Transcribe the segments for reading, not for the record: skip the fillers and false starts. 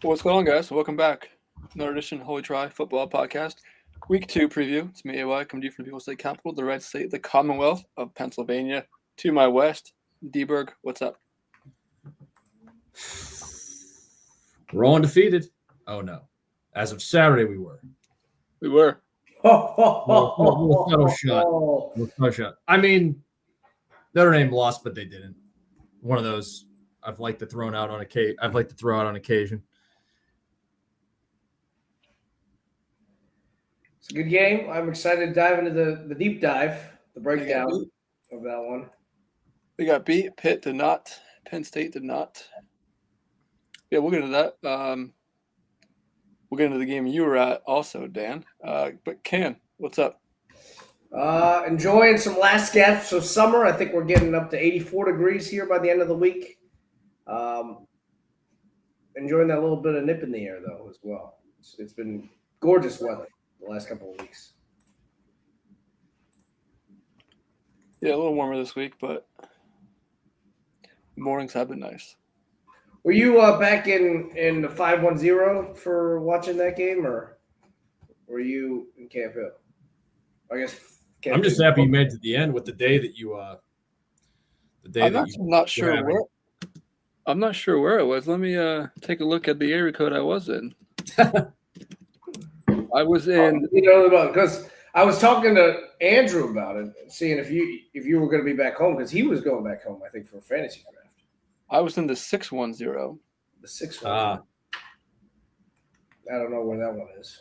What's going on, guys? Welcome back. Another edition of Holy Try Football Podcast. Week 2 preview. It's me, AY, coming to you from the People State Capital, the red state, the Commonwealth of Pennsylvania. To my west, D-Berg, what's up? We're all undefeated. Oh, no. As of Saturday, we were. We were. Little subtle shot. I mean, Notre Dame lost, but they didn't. One of those I've liked to throw out on occasion. It's a good game. I'm excited to dive into the deep dive, the breakdown of that one. We got beat. Pitt did not. Penn State did not. Yeah, we'll get into that. We'll get into the game you were at also, Dan. But Ken, what's up? Enjoying some last gasps of summer. I think we're getting up to 84 degrees here by the end of the week. Enjoying that little bit of nip in the air, though, as well. It's been gorgeous weather the last couple of weeks. Yeah, a little warmer this week, but mornings have been nice. Were you back in the 510 for watching that game, or were you in Camp Hill? I guess. I'm just happy you made it to the end with the day that you. I'm not sure where it was. Let me take a look at the area code I was in. I was in. Because I was talking to Andrew about it, seeing if you were going to be back home, because he was going back home, I think, for a fantasy draft. I was in the 610. The 610. I don't know where that one is.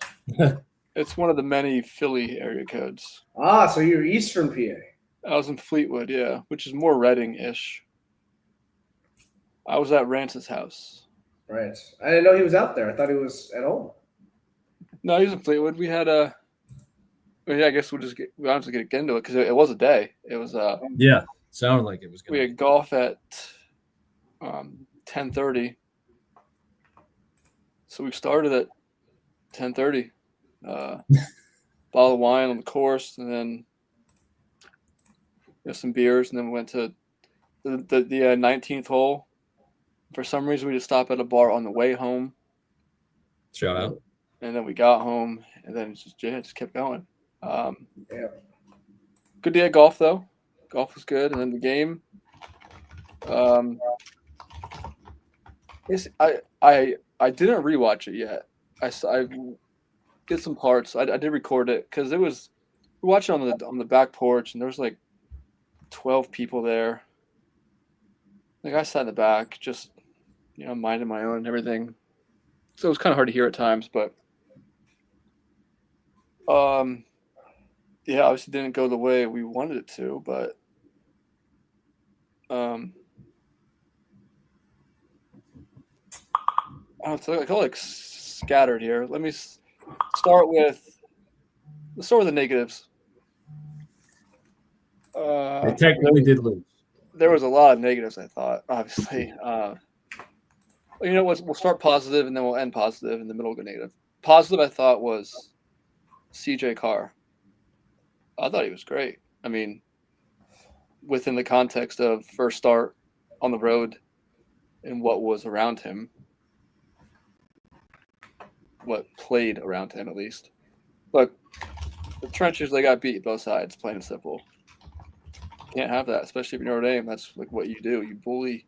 It's one of the many Philly area codes. So you're Eastern PA. I was in Fleetwood, yeah, which is more Reading-ish. I was at Rance's house. Rance. I didn't know he was out there. I thought he was at home. No, he was in Fleetwood. We had I guess we'll just get into it because it was a day. It was yeah, sounded like it was good. We had golf at 10:30. So we started at 10:30. Bottle of wine on the course, and then some beers, and then we went to the 19th hole. For some reason, we just stopped at a bar on the way home. Shout out. And then we got home, and then it just kept going. Yeah. Good day at golf, though. Golf was good, and then the game. I didn't rewatch it yet. I did some parts. I did record it because we were watching on the back porch, and there was like 12 people there. Like I sat in the back, just minding my own and everything. So it was kind of hard to hear at times, but yeah, obviously didn't go the way we wanted it to, but I feel like scattered here. Let's start with the negatives. They technically did lose. There was a lot of negatives, I thought, obviously. We'll start positive and then we'll end positive in the middle of the negative. Positive, I thought, was CJ Carr. I thought he was great. I mean, within the context of first start on the road and what was around him, what played around him at least. Look, the trenches, they got beat both sides, plain and simple. Can't have that, especially if you're Notre Dame. That's like what you do. You bully.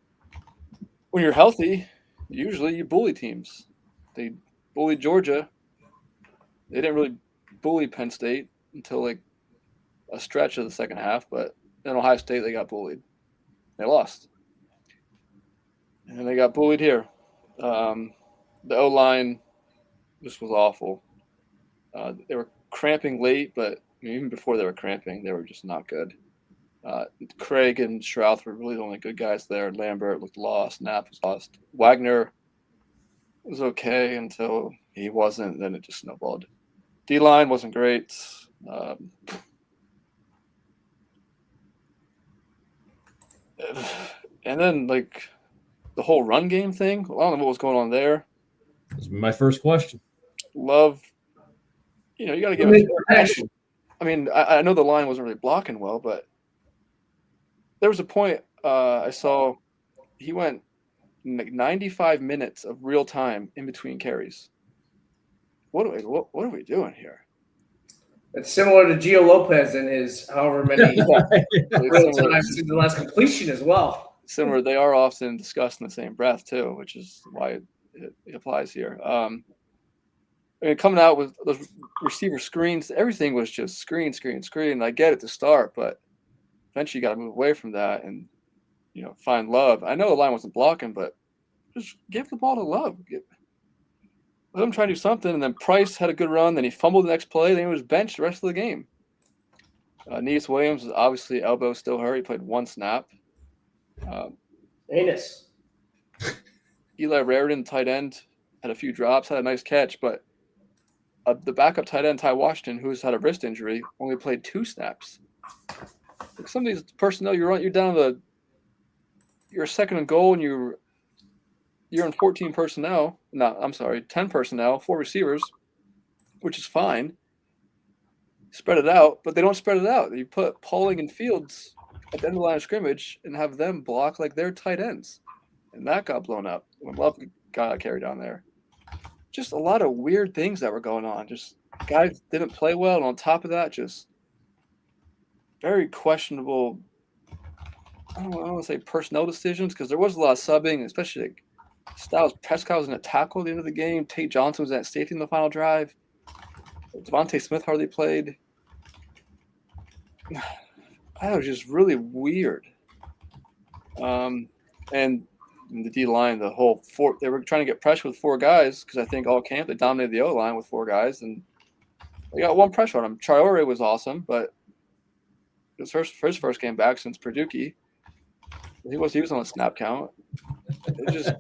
When you're healthy, usually you bully teams. They bullied Georgia. They didn't really bully Penn State until like a stretch of the second half, but in Ohio State they got bullied. They lost. And they got bullied here. The O-line just was awful. They were cramping late, but even before they were cramping, they were just not good. Craig and Strouth were really the only good guys there. Lambert looked lost. Knapp was lost. Wagner was okay until he wasn't. Then it just snowballed. D-line wasn't great. And then, like, the whole run game thing, I don't know what was going on there. That's my first question. Love, you got to give it action. I mean, I know the line wasn't really blocking well, but there was a point I saw he went like 95 minutes of real time in between carries. What are we doing here? It's similar to Gio Lopez and his however many real Similar, times to the last completion as well. similar. They are often discussed in the same breath too, which is why it applies here. I mean, coming out with those receiver screens, everything was just screen. I get it to start, but eventually you got to move away from that and find Love. I know the line wasn't blocking, but just give the ball to Love. Let him try to do something, and then Price had a good run. Then he fumbled the next play. Then he was benched the rest of the game. Neas Williams was obviously elbow still hurt. He played one snap. Anus. Eli Raritan, tight end, had a few drops, had a nice catch, but the backup tight end, Ty Washington, who's had a wrist injury, only played 2 snaps. Like some of these personnel, you're down you're second and goal, and you're in 14 personnel. No, I'm sorry, 10 personnel, 4 receivers, which is fine. Spread it out, but they don't spread it out. You put Pauling and Fields at the end of the line of scrimmage and have them block like they're tight ends. And that got blown up when Love got carried down there. Just a lot of weird things that were going on. Just guys didn't play well, and on top of that, just very questionable, I don't want to say personnel decisions, because there was a lot of subbing, especially like Styles Prescott was in a tackle at the end of the game. Tate Johnson was at safety in the final drive. Devontae Smith hardly played. That was just really weird. And the D line, the whole 4, they were trying to get pressure with 4 guys because I think all camp they dominated the O line with 4 guys, and they got 1 pressure on him. Traore was awesome, but it was his first game back since Perduki. He was on a snap count. It just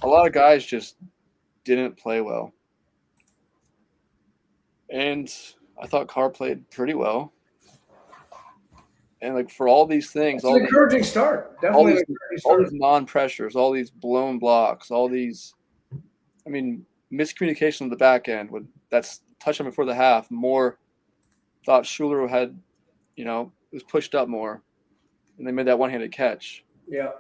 a lot of guys just didn't play well. And I thought Carr played pretty well. And like for all these things, It's an encouraging start. Definitely an encouraging start. All these non-pressures, all these blown blocks, all these, I mean, miscommunication on the back end. That's touchdown before the half. More thought Schuler had, was pushed up more, and they made that one-handed catch. Yeah.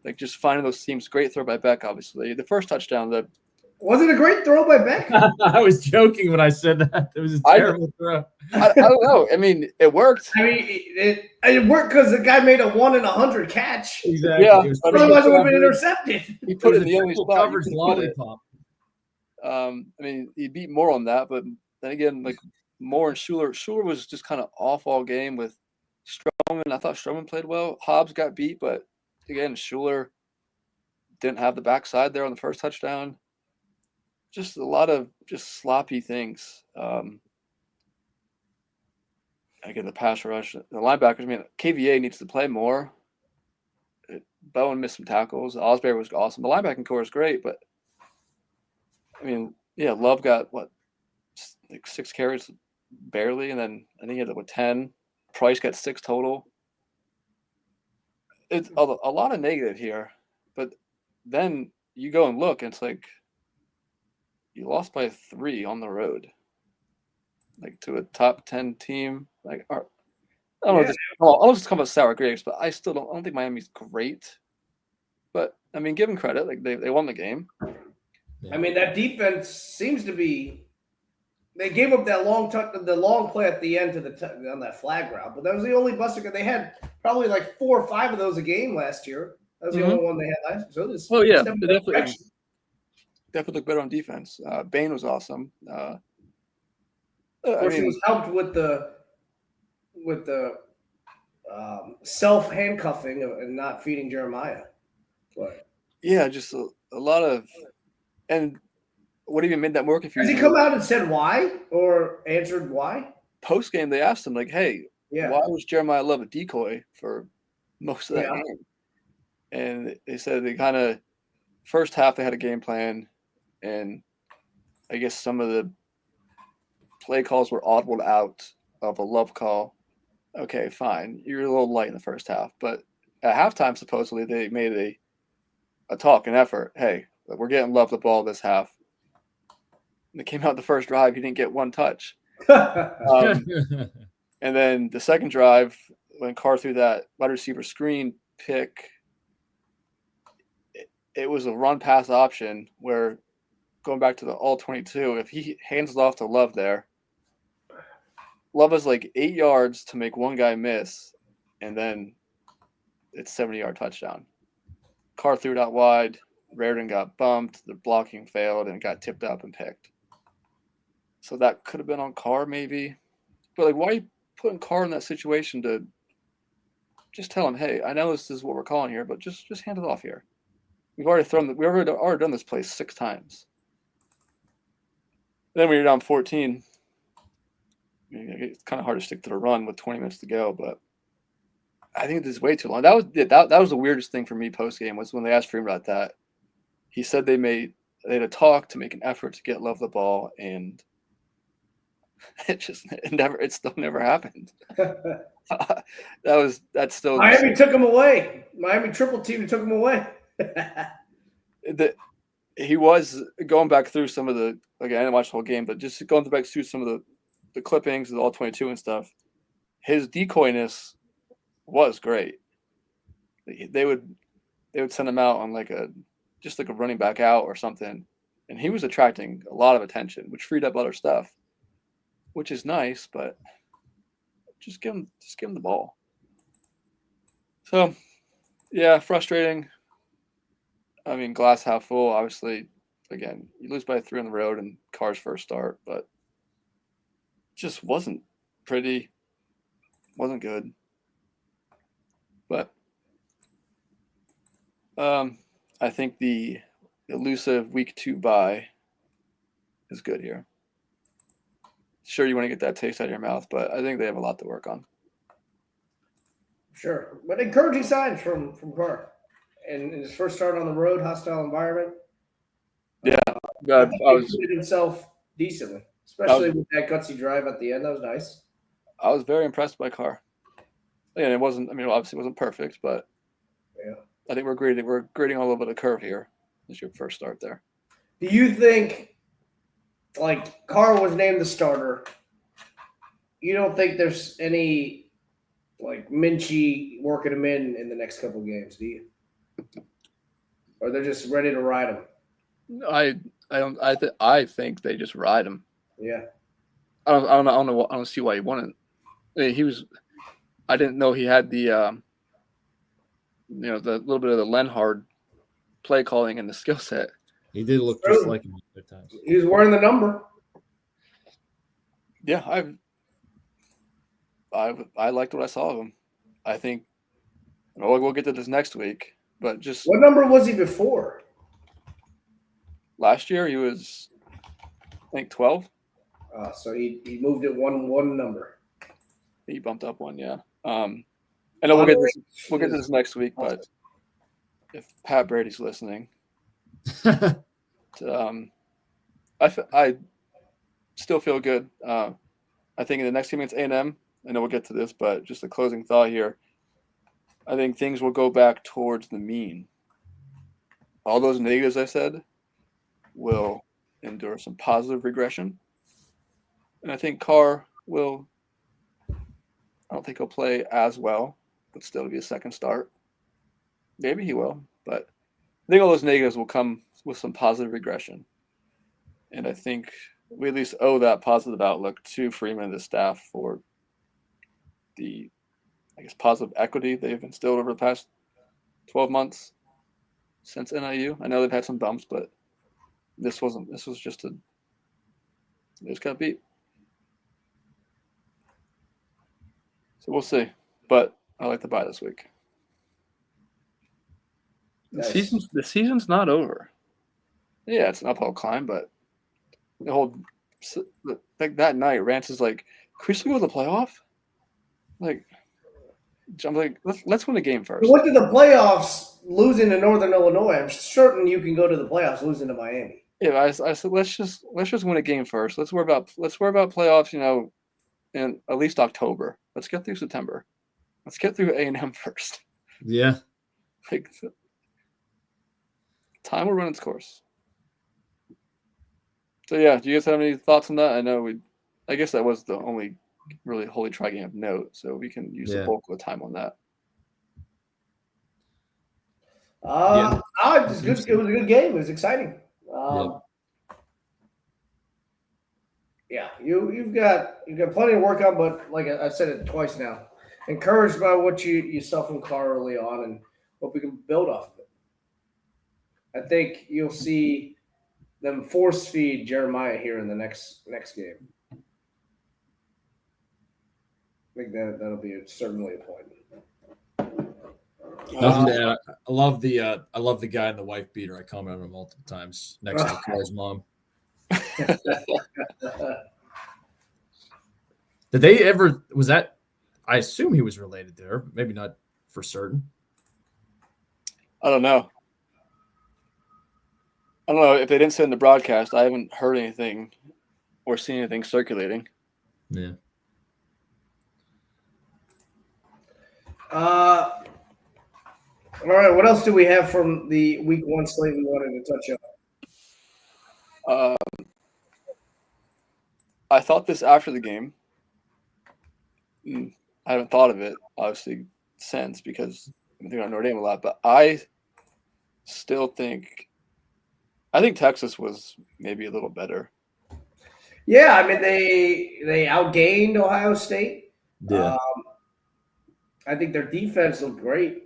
Like just finding those seams. Great throw by Beck, obviously. The first touchdown, was it a great throw by Beck? I was joking when I said that. It was a terrible throw. I don't know. I mean, it worked. I mean, it worked because the guy made a 1 in 100 catch. Exactly. Yeah. Otherwise, it would have been intercepted. He put it in the only spot. Coverage lollipop. I mean, he beat Moore on that, but then again, like Moore and Schuler was just kind of off all game with Stroman. I thought Stroman played well. Hobbs got beat, but again, Schuler didn't have the backside there on the first touchdown. Just a lot of just sloppy things. Again, the pass rush, the linebackers. I mean, KVA needs to play more. Bowen missed some tackles. Osbury was awesome. The linebacking core is great, but I mean, yeah, Love got like 6 carries barely, and then I think he had 10. Price got 6 total. It's a lot of negative here, but then you go and look, and it's like you lost by 3 on the road, like to a top 10 team. Like, I don't know. I'll just come with sour grapes, but I still don't think Miami's great. But I mean, give them credit. Like they won the game. I mean, that defense seems to be. They gave up that the long play at the end to on that flag route, but that was the only buster. They had probably like 4 or 5 of those a game last year. That was the only one they had last year. So yeah, definitely looked better on defense. Bain was awesome. Of course, he was helped with the self handcuffing and not feeding Jeremiah. But yeah, just a lot of, and what even made that more confusing? Has he come out and said why or answered why? Post game, they asked him like, "Hey, yeah, why was Jeremiah Love a decoy for most of that game?" And they said they kind of first half they had a game plan, and I guess some of the play calls were audibled out of a Love call. Okay, fine, you're a little light in the first half, but at halftime supposedly they made a talk, an effort. Hey, we're getting Love the ball this half. And it came out the first drive, he didn't get 1 touch. And then the second drive, when Carr threw that wide receiver screen pick, it it was a run pass option where going back to the all 22, if he hands it off to Love there, Love is like 8 yards to make one guy miss, and then it's 70-yard touchdown. Carr threw it out wide. Raritan got bumped. The blocking failed and got tipped up and picked. So that could have been on Carr maybe. But like, why are you putting Carr in that situation to just tell him, hey, I know this is what we're calling here, but just hand it off here. We've already done this play 6 times. Then when you're down 14, it's kind of hard to stick to the run with 20 minutes to go, but I think this is way too long. That was the weirdest thing for me post game was when they asked Freeman about that. He said they had a talk to make an effort to get Love the ball, and it still never happened. That's still Miami took him away. Miami triple team took him away. He was going back through some of the, again, I didn't watch the whole game, but just going back through some of the clippings of all 22 and stuff. His decoyness was great. They would send him out on just like a running back out or something, and he was attracting a lot of attention, which freed up other stuff, which is nice. But just give him the ball. So, yeah, frustrating. I mean, glass half full. Obviously, again, you lose by 3 on the road and Carr's first start, but just wasn't pretty, wasn't good. But I think the elusive week 2 bye is good here. Sure, you want to get that taste out of your mouth, but I think they have a lot to work on. Sure, but encouraging signs from Carr, and in his first start on the road, hostile environment. Yeah, I was did himself decently, especially with that gutsy drive at the end. That was nice. I was very impressed by Carr. And it wasn't. I mean, obviously, it wasn't perfect, but yeah, I think we're grading all over the curve here. This is your first start there. Do you think, like, Carr was named the starter? You don't think there's any, like, Minchie working him in the next couple games, do you? Or they're just ready to ride him? I think they just ride him. Yeah. I don't see why he wouldn't. I mean, I didn't know he had the the little bit of the Lenhard play calling and the skill set. He did look just like him at times. He was wearing the number. Yeah, I liked what I saw of him. I think we'll get to this next week, but just what number was he before? Last year he was, I think, 12. So he moved it one number. He bumped up one, yeah. I know we'll get to this next week, but if Pat Brady's listening, I still feel good. I think in the next game against A&M, I know we'll get to this, but just a closing thought here. I think things will go back towards the mean. All those negatives I said will endure some positive regression. And I think Carr will, I don't think he'll play as well, but still be a second start. Maybe he will, but I think all those negatives will come with some positive regression. And I think we at least owe that positive outlook to Freeman and the staff for the, I guess, positive equity they've instilled over the past 12 months since NIU. I know they've had some bumps, but they just got beat. So we'll see. But I like the bye this week. Nice. The season's not over. Yeah, it's an uphill climb, but the whole like that night, Rance is like, "Can we still go to the playoff?" Like, I'm like, let's win a game first. You went to the playoffs losing to Northern Illinois. I'm certain you can go to the playoffs losing to Miami. Yeah, I said let's just win a game first. Let's worry about playoffs. In at least October. Let's get through September. Let's get through A&M first. Yeah. Like, time will run its course. So yeah, do you guys have any thoughts on that? I guess that was the only really Holy Tri game of note, so we can use the bulk of the time on that. I it was good. It was a good game. It was exciting. Yeah, you've got plenty to work on, but like I've said it twice now, encouraged by what you saw from Carr early on, and hope we can build off of it. I think you'll see them force feed Jeremiah here in the next game. I think that'll be certainly a point. Nothing to add. I love the guy in the wife beater. I commented on him multiple times next to Carr's mom. Did they ever? Was that? I assume he was related to her. Maybe not for certain. I don't know. I don't know if they didn't say in the broadcast. I haven't heard anything or seen anything circulating. Yeah. All right. What else do we have from the week 1 slate we wanted to touch on? I thought this after the game. I haven't thought of it, obviously, since because I'm thinking on Notre Dame a lot. But I still think Texas was maybe a little better. Yeah, I mean they outgained Ohio State. Yeah. I think their defense looked great.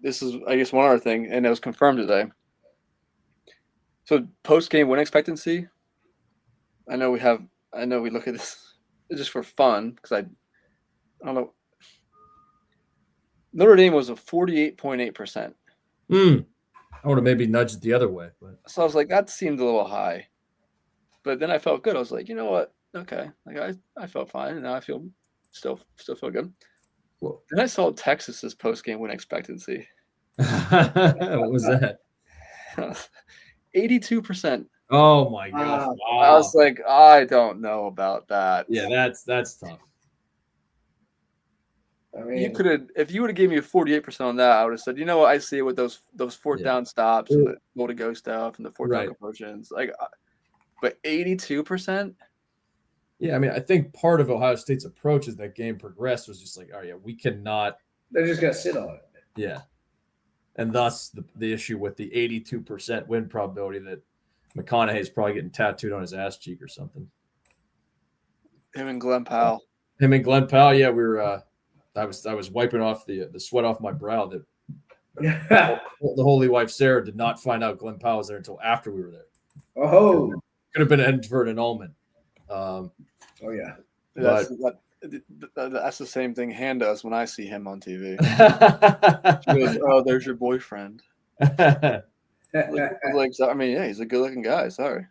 This is, I guess, one other thing, and it was confirmed today. So post-game win expectancy, I know we look at this just for fun because I don't know. Notre Dame was a 48.8%. I would have maybe nudged it the other way, but So I was like, that seemed a little high. But then I felt good. I was like, you know what? Okay. Like I felt fine, and now I feel still feel good. Whoa. Then I saw Texas's post-game win expectancy. what was that? 82%. Oh my gosh! Wow. I was like, I don't know about that. Yeah, that's tough. I mean, You could have, if you would have given me a 48% on that, I would have said, you know what, I see it with those fourth down stops and the goal to go stuff and the fourth down conversions. Like, but 82%. Yeah, I mean, I think part of Ohio State's approach as that game progressed was just like, oh yeah, we cannot. They're just gonna sit on it. Yeah, and thus the issue with the 82% win probability that McConaughey is probably getting tattooed on his ass cheek or something. Him and Glenn Powell. Yeah, we were. I was wiping off the sweat off my brow that the holy wife Sarah did not find out Glenn Powell was there until after we were there. Oh, could have been an end for an annulment. Oh yeah, That's the same thing Han does when I see him on TV. She goes, "Oh, there's your boyfriend." Like, I mean, yeah, he's a good-looking guy. Sorry.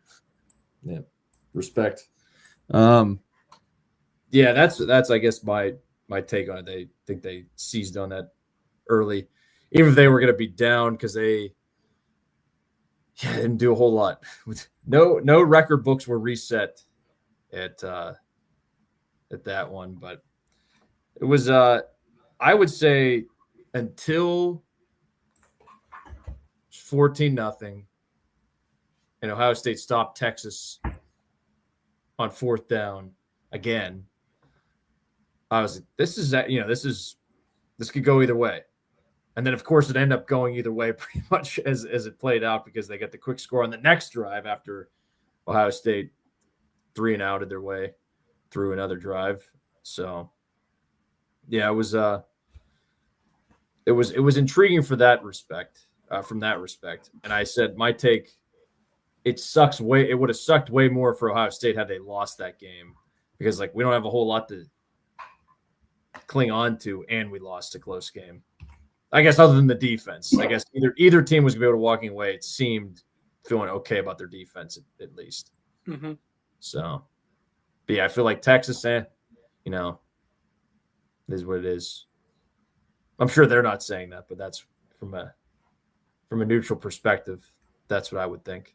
Yeah, respect. Yeah, that's I guess my take on it. They think they seized on that early, even if they were going to be down because they didn't do a whole lot. No record books were reset at that one, but it was I would say until 14-0 and Ohio State stopped Texas on 4th down again. I was like, this could go either way. And then of course it ended up going either way pretty much as it played out because they got the quick score on the next drive after Ohio State 3-and-outed their way through another drive. So yeah, it was intriguing for that respect, from that respect. And I said my take, it would have sucked way more for Ohio State had they lost that game because like we don't have a whole lot to cling on to, and we lost a close game. I guess other than the defense. I guess either team was going to be able to walking away. It seemed feeling okay about their defense at least. Mm-hmm. So, but yeah, I feel like Texas, is what it is. I'm sure they're not saying that, but that's from a neutral perspective. That's what I would think.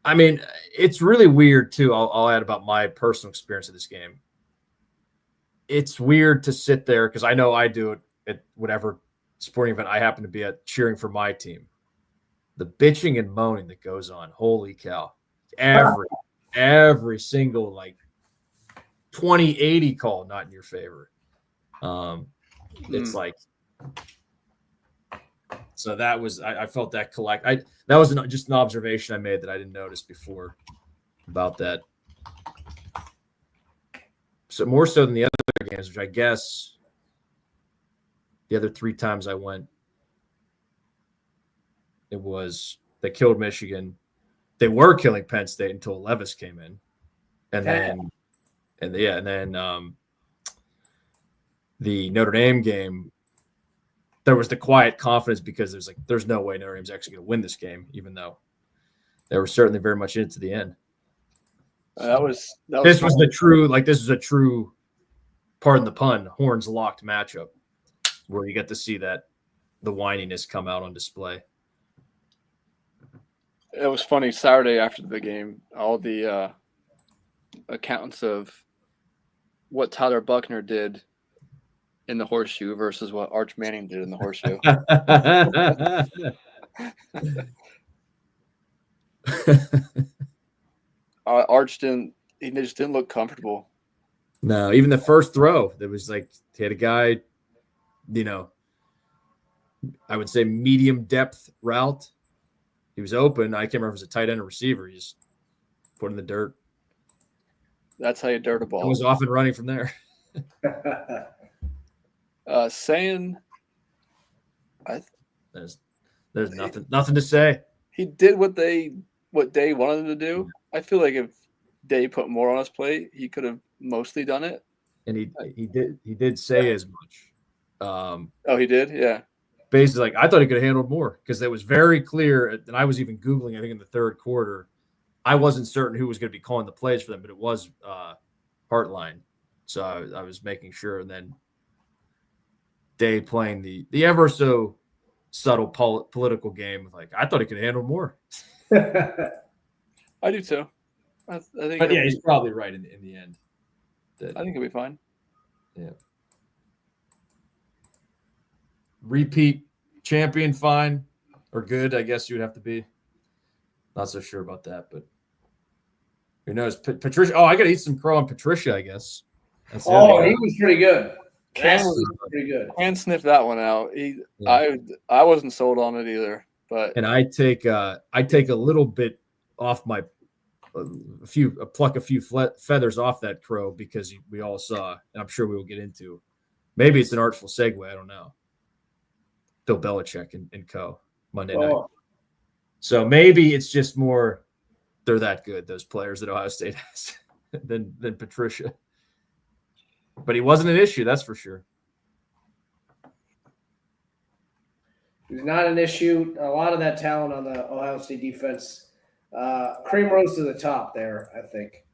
I mean, it's really weird too. I'll add about my personal experience of this game. It's weird to sit there because I know I do it at whatever sporting event I happen to be at, cheering for my team. The bitching and moaning that goes on, holy cow! Every single 2080 call not in your favor. It's like, so that was, I felt that that was just an observation I made that I didn't notice before about that. So more so than the other games, which I guess the other 3 times I went, it was they killed Michigan. They were killing Penn State until Levis came in, and then the Notre Dame game, there was the quiet confidence because there's no way Notre Dame's actually going to win this game, even though they were certainly very much into the end. This was a true, pardon the pun, horns locked matchup where you get to see that the whininess come out on display. It was funny Saturday after the game, all the accounts of what Tyler Buckner did in the horseshoe versus what Arch Manning did in the horseshoe. Arch just didn't look comfortable. No, even the first throw, there was like, he had a guy, I would say medium depth route. He was open. I can't remember if it was a tight end or receiver. He just put in the dirt. That's how you dirt a ball. I was off and running from there. There's nothing to say. He did what Day wanted him to do. I feel like if Day put more on his plate, he could have mostly done it. And he did say as much. He did? Yeah. Basically, like, I thought he could have handled more because it was very clear. And I was even Googling, I think in the third quarter, I wasn't certain who was going to be calling the plays for them, but it was Hartline. So I was making sure. And then Day playing the ever so subtle political game. Like, I thought he could handle more. I do too. I think. But yeah, he's probably right in the end. I think he'll be fine. Yeah. Repeat champion, fine or good, I guess you would have to be. Not so sure about that, but who knows? Patricia. Oh, I got to eat some crow on Patricia, I guess. He was pretty good. Pretty good. Can sniff that one out. I wasn't sold on it either, but I take a little bit off my pluck a few feathers off that crow because we all saw, and I'm sure we will get into. Maybe it's an artful segue. I don't know. Bill Belichick and co. Monday night. So maybe it's just more they're that good, those players that Ohio State has, than Patricia. But he wasn't an issue, that's for sure. He's not an issue. A lot of that talent on the Ohio State defense, cream rose to the top there, I think.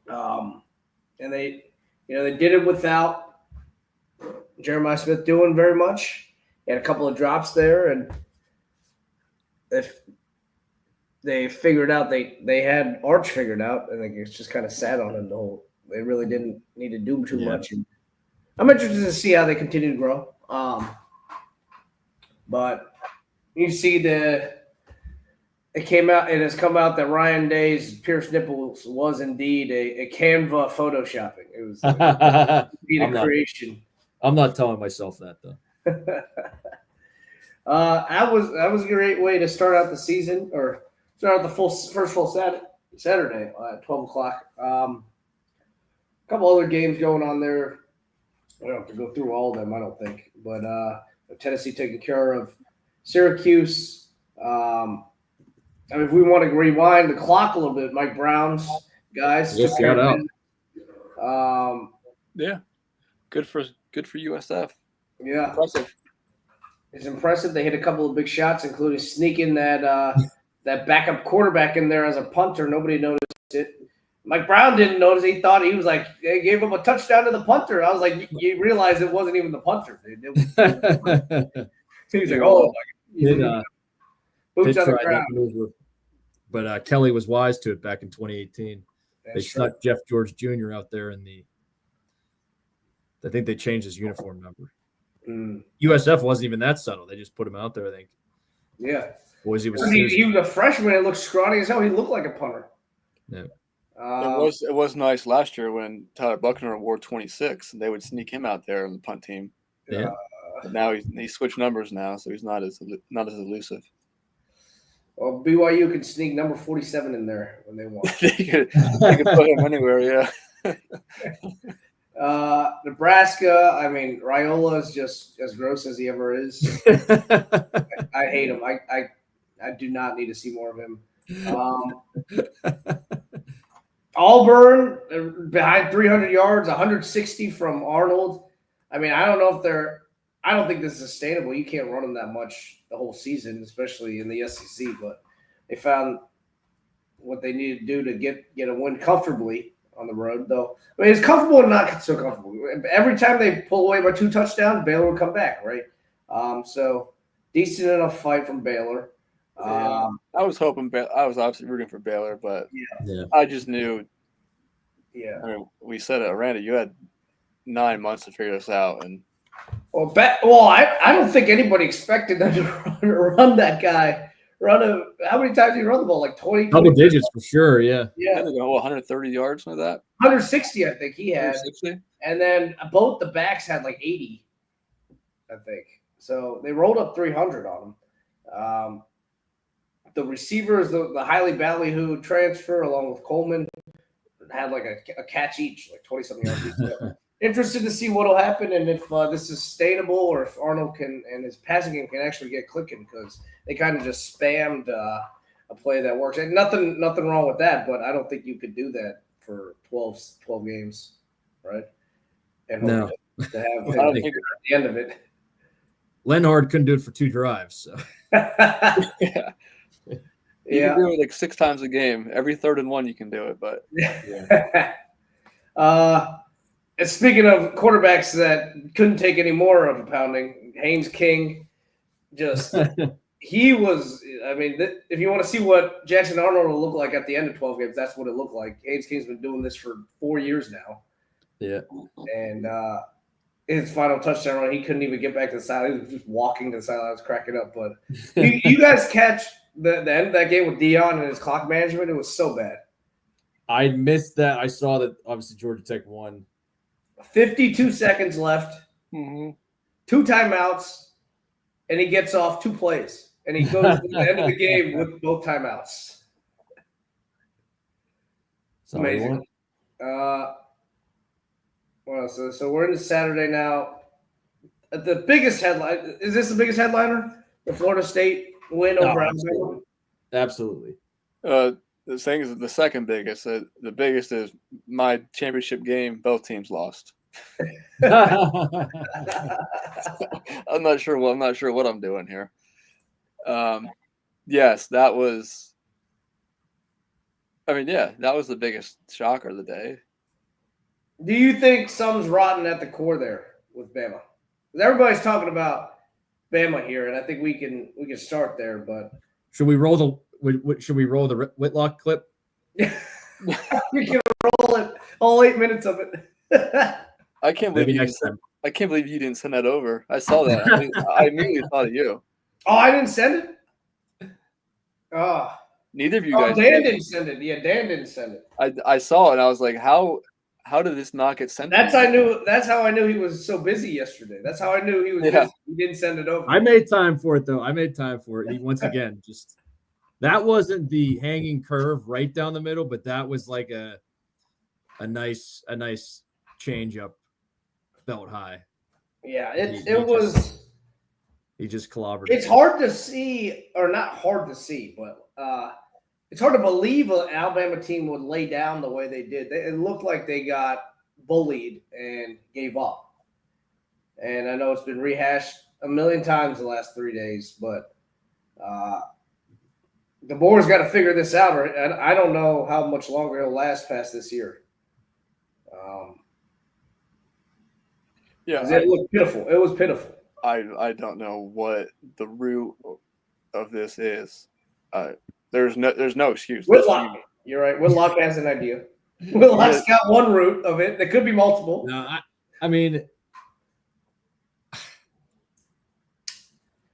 And they did it without Jeremiah Smith doing very much. He had a couple of drops there, and if they figured out they had Arch figured out, I think it's just kind of sat on him the whole. They really didn't need to do too much. And I'm interested to see how they continue to grow. But you see it has come out that Ryan Day's Pierce Nichols was indeed a Canva photoshopping. It was a creation. I'm not telling myself that though. That was a great way to start out the season, or start out the first full Saturday at 12 o'clock. A couple other games going on there. I don't have to go through all of them, I don't think. But Tennessee taking care of Syracuse. If we want to rewind the clock a little bit, Mike Brown's guys. Just shout out. Yeah, good for USF. Yeah, impressive. It's impressive. They hit a couple of big shots, including sneaking that backup quarterback in there as a punter. Nobody noticed it. Mike Brown didn't notice. He thought he was like, they gave him a touchdown to the punter. I was like, you realize it wasn't even the punter. He was like, oh, boots on the ground. But Kelly was wise to it back in 2018. That's they snuck Jeff George Jr. out there I think they changed his uniform number. USF wasn't even that subtle. They just put him out there, I think. Yeah. Boise was he was a freshman. It looked scrawny as hell. He looked like a punter. Yeah. It was nice last year when Tyler Buckner wore 26 and they would sneak him out there on the punt team. Yeah. But now he switched numbers now, so he's not as elusive. Well, BYU can sneak number 47 in there when they want. they could put him anywhere, yeah. Nebraska, I mean, Raiola is just as gross as he ever is. I hate him. I do not need to see more of him. Auburn behind 300 yards, 160 from Arnold. I mean, I don't think this is sustainable. You can't run them that much the whole season, especially in the SEC. But they found what they needed to do to get a win comfortably on the road, though. I mean, it's comfortable and not so comfortable. Every time they pull away by 2 touchdowns, Baylor will come back, right? So decent enough fight from Baylor. I was hoping I was obviously rooting for Baylor, but Yeah. I just knew. Yeah. I mean, we said it, Randy. You had 9 months to figure this out, and I don't think anybody expected them to run that guy. How many times did he run the ball? Like 20? Double digits for sure. Yeah. Yeah. they go 130 yards with that. 160, I think he had. 160. And then both the backs had like 80, I think. So they rolled up 300 on him. The receivers, the highly ballyhoo transfer along with Coleman, had like a catch each, like 20-something yards each. So interested to see what will happen and if this is sustainable or if Arnold and his passing game can actually get clicking, because they kind of just spammed a play that works. And nothing wrong with that, but I don't think you could do that for 12 games, right? And No. to have I don't think at the end of it. Lenhard couldn't do it for 2 drives. So. yeah. You Yeah. can do it like 6 times a game. Every 3rd and 1 you can do it, but And speaking of quarterbacks that couldn't take any more of a pounding, Haynes King, he was. I mean, if you want to see what Jackson Arnold will look like at the end of 12 games, that's what it looked like. Haynes King's been doing this for 4 years now, Yeah. and his final touchdown run, he couldn't even get back to the sideline. He was just walking to the sideline. I was cracking up. But you guys catch the end of that game with Dion and his clock management? It was so bad. I missed that. I saw that obviously Georgia Tech won. 52 seconds left, mhm. 2 timeouts, and he gets off 2 plays. And he goes to the end of the game with both timeouts. So I Amazing. won. What else? So we're into Saturday now. The biggest headline, is this the biggest headliner? The Florida State win No, over absolutely. Alabama? Absolutely. The thing is the second biggest. The biggest is my championship game. Both teams lost. I'm not sure what I'm doing here. Yes, that was. I mean, yeah, that was the biggest shocker of the day. Do you think something's rotten at the core there with Bama? Because everybody's talking about Bama here, and I think we can start there. But Should we roll the Whitlock clip? we can roll it all 8 minutes of it. I can't believe Maybe next time. I can't believe you didn't send that over. I saw that. I immediately thought of you. Oh, I didn't send it? Oh. Neither of you guys. Dan didn't send it. Yeah, Dan didn't send it. I saw it and I was like, how did this not get sent? That's how I knew he was so busy yesterday. That's how I knew he was busy. He didn't send it over. I made time for it, though. He, once again, just that wasn't the hanging curve right down the middle, but that was like a nice change up belt high. Yeah, it was. He just clobbered. It's hard to see, or not hard to see, but it's hard to believe an Alabama team would lay down the way they did. It looked like they got bullied and gave up. And I know it's been rehashed a million times the last 3 days, but the board's got to figure this out. And I don't know how much longer it'll last past this year. Yeah, it looked pitiful. It was pitiful. I don't know what the root of this is. There's no excuse. Whitlock, you're right. Whitlock has an idea. Whitlock's got one root of it. There could be multiple. No, I mean,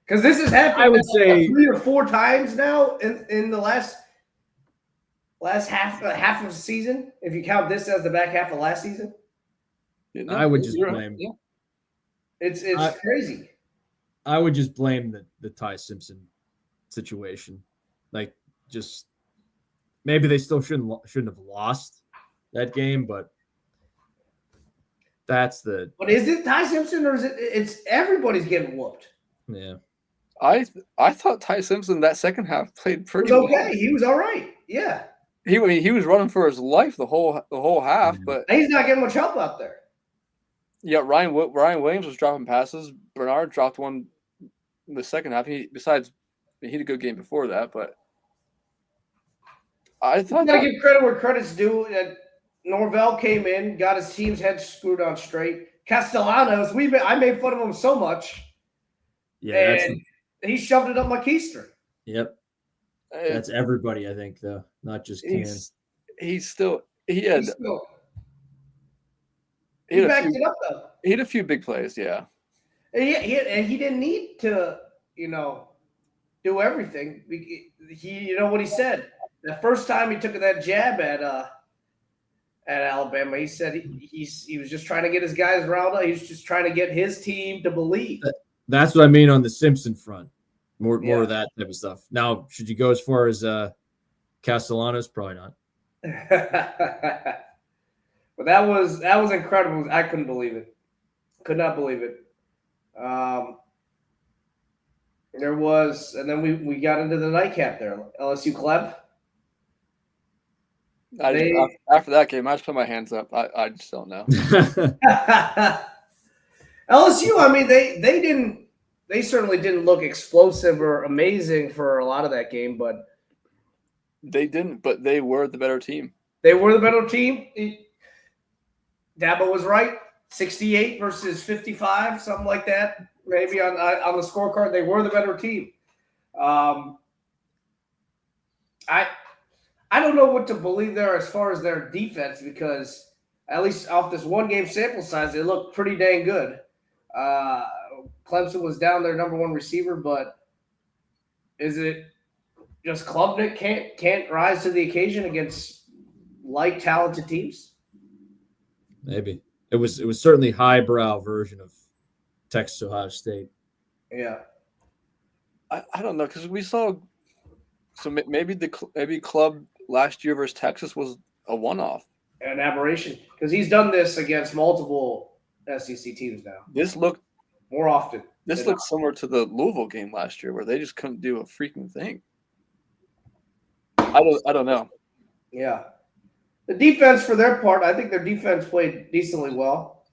because this has happened. I would say 3 or 4 times now in the last last half of the season, if you count this as the back half of last season. Yeah, I would just you're right. blame. Yeah. It's I- crazy. I would just blame the Ty Simpson situation. Like, just maybe they still shouldn't have lost that game, but that's the But is it Ty Simpson or is it? It's everybody's getting whooped. yeah. I thought Ty Simpson that second half played He pretty was well. okay. He was all right. Yeah, He was running for his life the whole half, Yeah. but and he's not getting much help out there. yeah, Ryan Williams was dropping passes. Bernard dropped one in the second half. He had a good game before that, but I You thought gotta that, give credit where credit's due. Norvell came in, got his team's head screwed on straight. Castellanos, I made fun of him so much, Yeah, and he shoved it up my keister. yep. That's everybody, I think, though, not just Can. he's still he had He still, he he had a backed few it up though. he had a few big plays. Yeah, And he didn't need to, do everything. You know what he said? The first time he took that jab at Alabama, he said he was just trying to get his guys riled up. He was just trying to get his team to believe. That's what I mean on the Simpson front. More Yeah. of that type of stuff. Now, should you go as far as Castellanos? Probably not. But that was incredible. I couldn't believe it. Could not believe it. There was, and then we got into the nightcap there. LSU Cleb. After that game, I just put my hands up. I just don't know. LSU, I mean, they certainly didn't look explosive or amazing for a lot of that game, but They didn't, but they were the better team. they were the better team. Dabo was right. 68 versus 55, something like that. Maybe on the scorecard, they were the better team. I don't know what to believe there as far as their defense, because at least off this one game sample size, they look pretty dang good. Clemson was down their number one receiver, but is it just Klubnik can't rise to the occasion against like talented teams? Maybe it was certainly highbrow version of Texas Ohio State. Yeah. I don't know, because we saw. So maybe club last year versus Texas was a one-off. An aberration, because he's done this against multiple SEC teams now. This looked more often. similar to the Louisville game last year, where they just couldn't do a freaking thing. I don't know. Yeah, the defense for their part, I think their defense played decently well.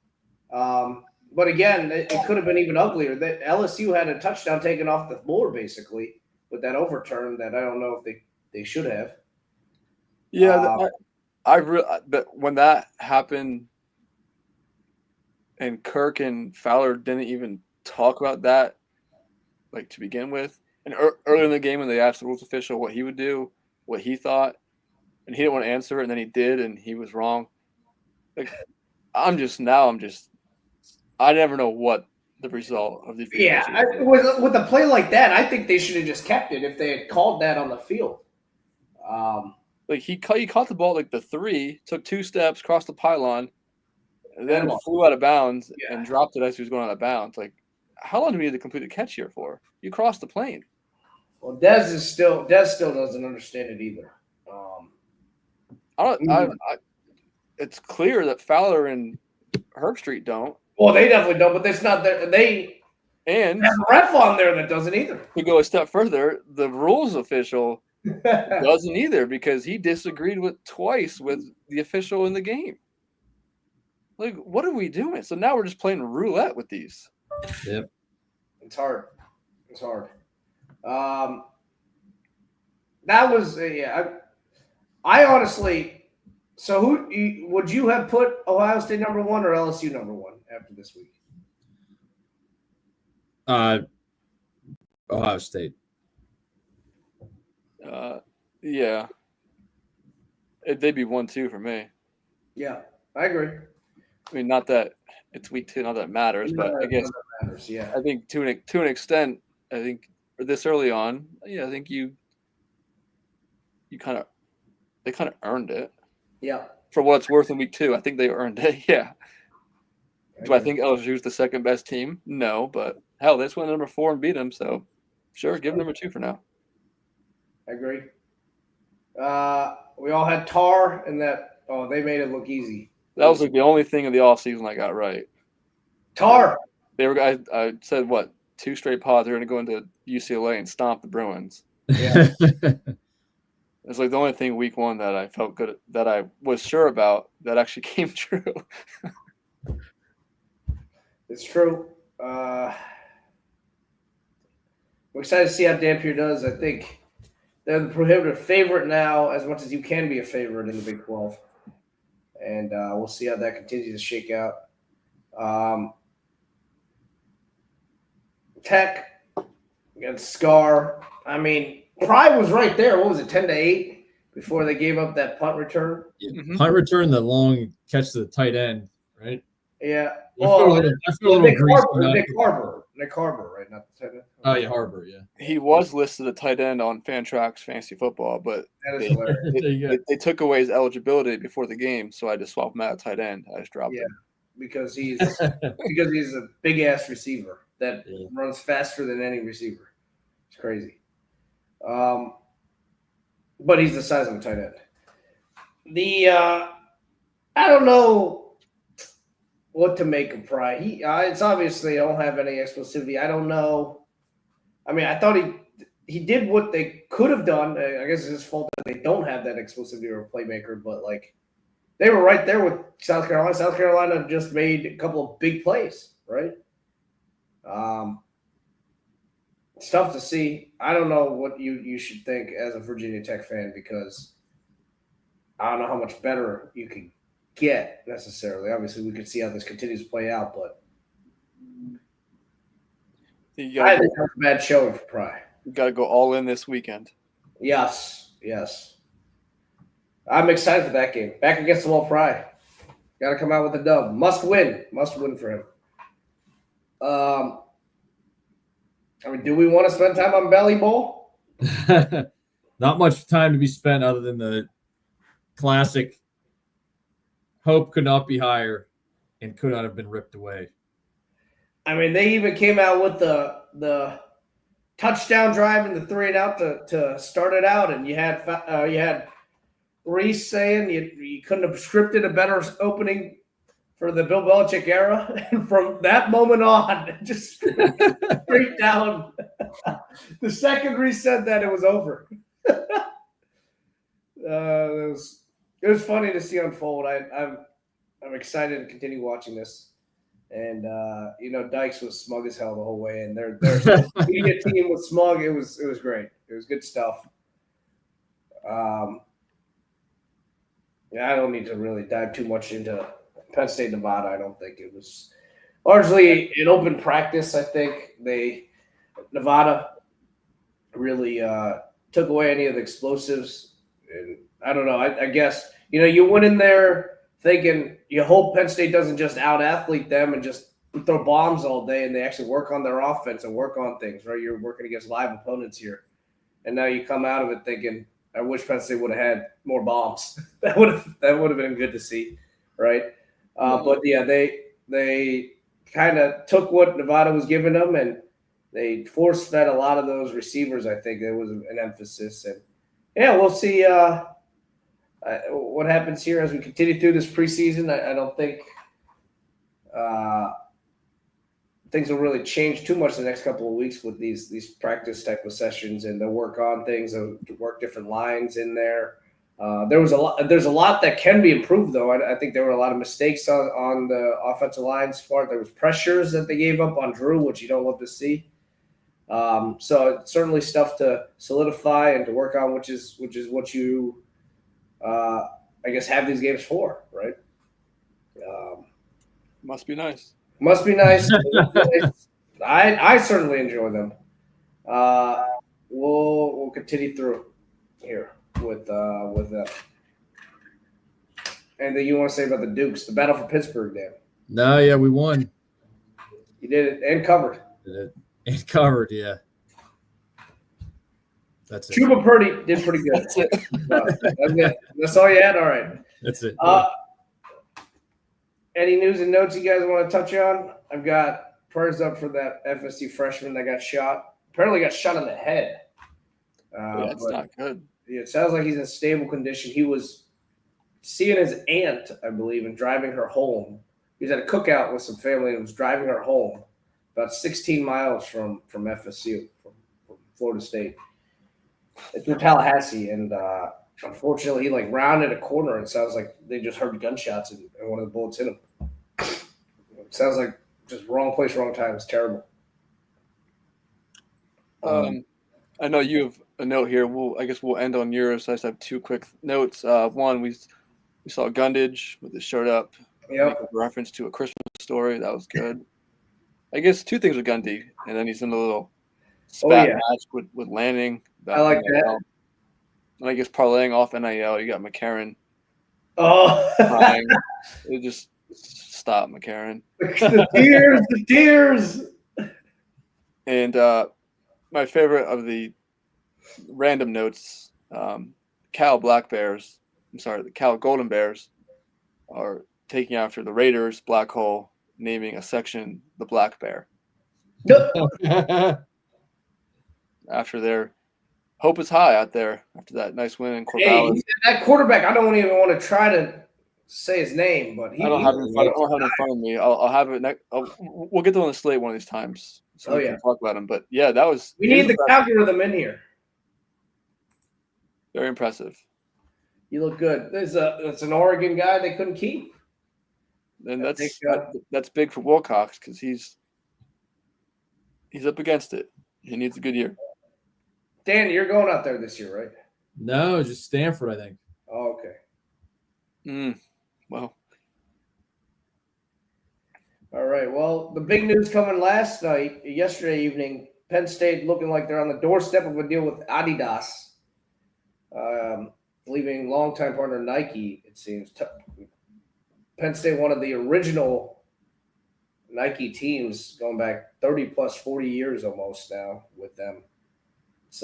But again, it could have been even uglier. That LSU had a touchdown taken off the board basically with that overturn that I don't know if they should have. Yeah, but when that happened, and Kirk and Fowler didn't even talk about that, like, to begin with. And earlier in the game, when they asked the rules official what he would do, what he thought, and he didn't want to answer it, and then he did, and he was wrong. Like, I never know what the result of the with a play like that, I think they should have just kept it if they had called that on the field. Like, he caught the ball like the 3, took 2 steps, crossed the pylon, and then flew out of bounds and dropped it as he was going out of bounds. Like, how long do we need to complete the catch here for? You crossed the plane. Well, Dez still doesn't understand it either. It's clear that Fowler and Herbstreit don't. Well, they definitely don't, but that's not there. They And have a ref on there that doesn't either. to go a step further, the rules official doesn't either, because he disagreed twice with the official in the game. Like, what are we doing? So now we're just playing roulette with these. Yep. It's hard. That was I honestly. So who would you have put Ohio State number 1 or LSU number 1 after this week? Ohio State. Yeah. They'd be 1-2 for me. Yeah, I agree. I mean, not that it's week 2, not that it matters, but I guess matters. Yeah, I think to an extent, I think this early on, I think you kind of they kind of earned it. Yeah. For what it's worth in week 2, I think they earned it. Yeah. Do I think LSU's the second best team? No, but hell, they just went number 4 and beat them. So, sure, give them number 2 for now. I agree. We all had Tar, and that they made it look easy. That was like the only thing in the offseason I got right. Tar. They were. I said what 2 straight pods. They're going to go into UCLA and stomp the Bruins. Yeah. It's like the only thing week 1 that I felt good that I was sure about that actually came true. It's true. I'm excited to see how Dampier does. I think they're the prohibitive favorite now, as much as you can be a favorite in the Big 12. And we'll see how that continues to shake out. Tech against Scar. I mean, Pride was right there. What was it, 10-8 before they gave up that punt return? Mhm. Punt return, the long catch to the tight end, right? Yeah. I feel a little Nick greasy, Harbor, right? Not the tight end. Oh, yeah, Harbor, yeah. He was listed a tight end on Fantrax Fantasy Football, but That is hilarious. There you go. they took away his eligibility before the game, so I just swapped him out at tight end. I just dropped Yeah. him. Because he's a big ass receiver that Yeah. runs faster than any receiver. It's crazy. But he's the size of a tight end. I don't know what to make of Pry. It's obviously I don't have any explosivity. I don't know. I mean, I thought he did what they could have done. I guess it's his fault that they don't have that explosivity or playmaker, but like they were right there with South Carolina. South Carolina just made a couple of big plays, right? It's tough to see. I don't know what you should think as a Virginia Tech fan because I don't know how much better you can get necessarily. Obviously, we could see how this continues to play out, but I think that's a bad showing for Pry. You got to go all in this weekend. Yes. I'm excited for that game. Back against the wall, Pry. Got to come out with a dub. Must win for him. I mean, do we want to spend time on Belly Bowl? Not much time to be spent other than the classic hope could not be higher and could not have been ripped away. I mean, they even came out with the touchdown drive and the 3-and-out to start it out, and you had Reese saying you couldn't have scripted a better opening for the Bill Belichick era, and from that moment on, just straight down. The second Reese said that, it was over. It was funny to see unfold. I'm excited to continue watching this. And Dykes was smug as hell the whole way, and their media team was smug. It was great. It was good stuff. I don't need to really dive too much into Penn State, Nevada. I don't think it was largely an open practice. I think Nevada really took away any of the explosives, and I don't know. I guess you went in there thinking you hope Penn State doesn't just out-athlete them and just throw bombs all day, and they actually work on their offense and work on things, right? You're working against live opponents here. And now you come out of it thinking, I wish Penn State would have had more bombs. that would have been good to see, right? But, yeah, they kind of took what Nevada was giving them, and they force-fed a lot of those receivers, I think. There was an emphasis. And, yeah, we'll see what happens here as we continue through this preseason. I don't think things will really change too much the next couple of weeks with these practice type of sessions, and they'll work on things, they'll work different lines in there. There's a lot that can be improved, though. I think there were a lot of mistakes on the offensive line's part. There was pressures that they gave up on Drew, which you don't love to see. So it's certainly stuff to solidify and to work on, which is what you I guess have these games for, right? Must be nice. Must be nice. I certainly enjoy them. We'll continue through here with them. Anything you want to say about the Dukes? The battle for Pittsburgh, Dan? No, yeah, we won. You did it and covered. It covered, yeah. That's it. Chuba Purdy did pretty good. That's it. That's it. That's all you had? All right. That's it. Any news and notes you guys want to touch on? I've got prayers up for that FSU freshman that got shot. Apparently got shot in the head. Yeah, it's not good. It sounds like he's in stable condition. He was seeing his aunt, I believe, and driving her home. He was at a cookout with some family and was driving her home about 16 miles from FSU, from Florida State. It's in Tallahassee, and unfortunately, he rounded a corner. And it sounds like they just heard gunshots and one of the bullets hit him. It sounds like just wrong place, wrong time. It's terrible. I know you have a note here. I guess we'll end on yours. I just have two quick notes. One, we saw Gundage with his shirt up. Yep. Make a reference to A Christmas Story. That was good. I guess two things with Gundy, and then he's in a little spat match with Lanning. I like that. And I guess parlaying off NIL, you got McCarron Oh, crying. It just stop, McCarron. the tears. And my favorite of the random notes, Cal Black Bears, the Cal Golden Bears are taking after the Raiders Black Hole, naming a section the Black Bear. After their hope is high out there after that nice win in Corvallis. Hey, that quarterback, I don't even want to try to say his name, but I don't have it in front of me. I'll have it next. We'll get them on the slate one of these times. So we can talk about him. But yeah, that was. We need the algorithm in here. Very impressive. You look good. It's an Oregon guy they couldn't keep. And that's big for Wilcox because he's up against it. He needs a good year. Dan, you're going out there this year, right? No, just Stanford, I think. Oh, okay. Well. All right. Well, the big news coming yesterday evening, Penn State looking like they're on the doorstep of a deal with Adidas, leaving longtime partner Nike, it seems. Penn State, one of the original Nike teams going back 30 plus 40 years almost now with them. It's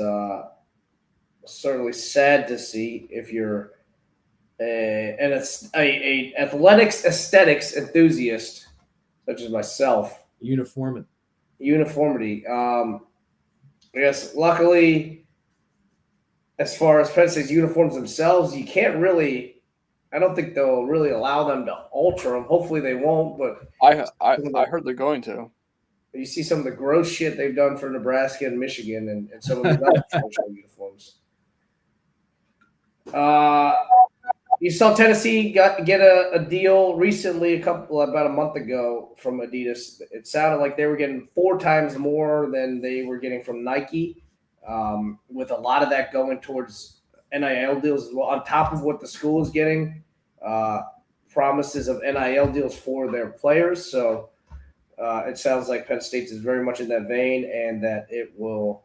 certainly sad to see if you're an athletics aesthetics enthusiast such as myself. Uniformity. I guess luckily, as far as Penn State's uniforms themselves, you can't really. I don't think they'll really allow them to alter them. Hopefully they won't, but I heard they're going to. You see some of the gross shit they've done for Nebraska and Michigan and some of the other functional uniforms. You saw Tennessee get a deal recently, about a month ago from Adidas. It sounded like they were getting 4 times more than they were getting from Nike, with a lot of that going towards NIL deals as well, on top of what the school is getting, promises of NIL deals for their players. So it sounds like Penn State is very much in that vein, and that it will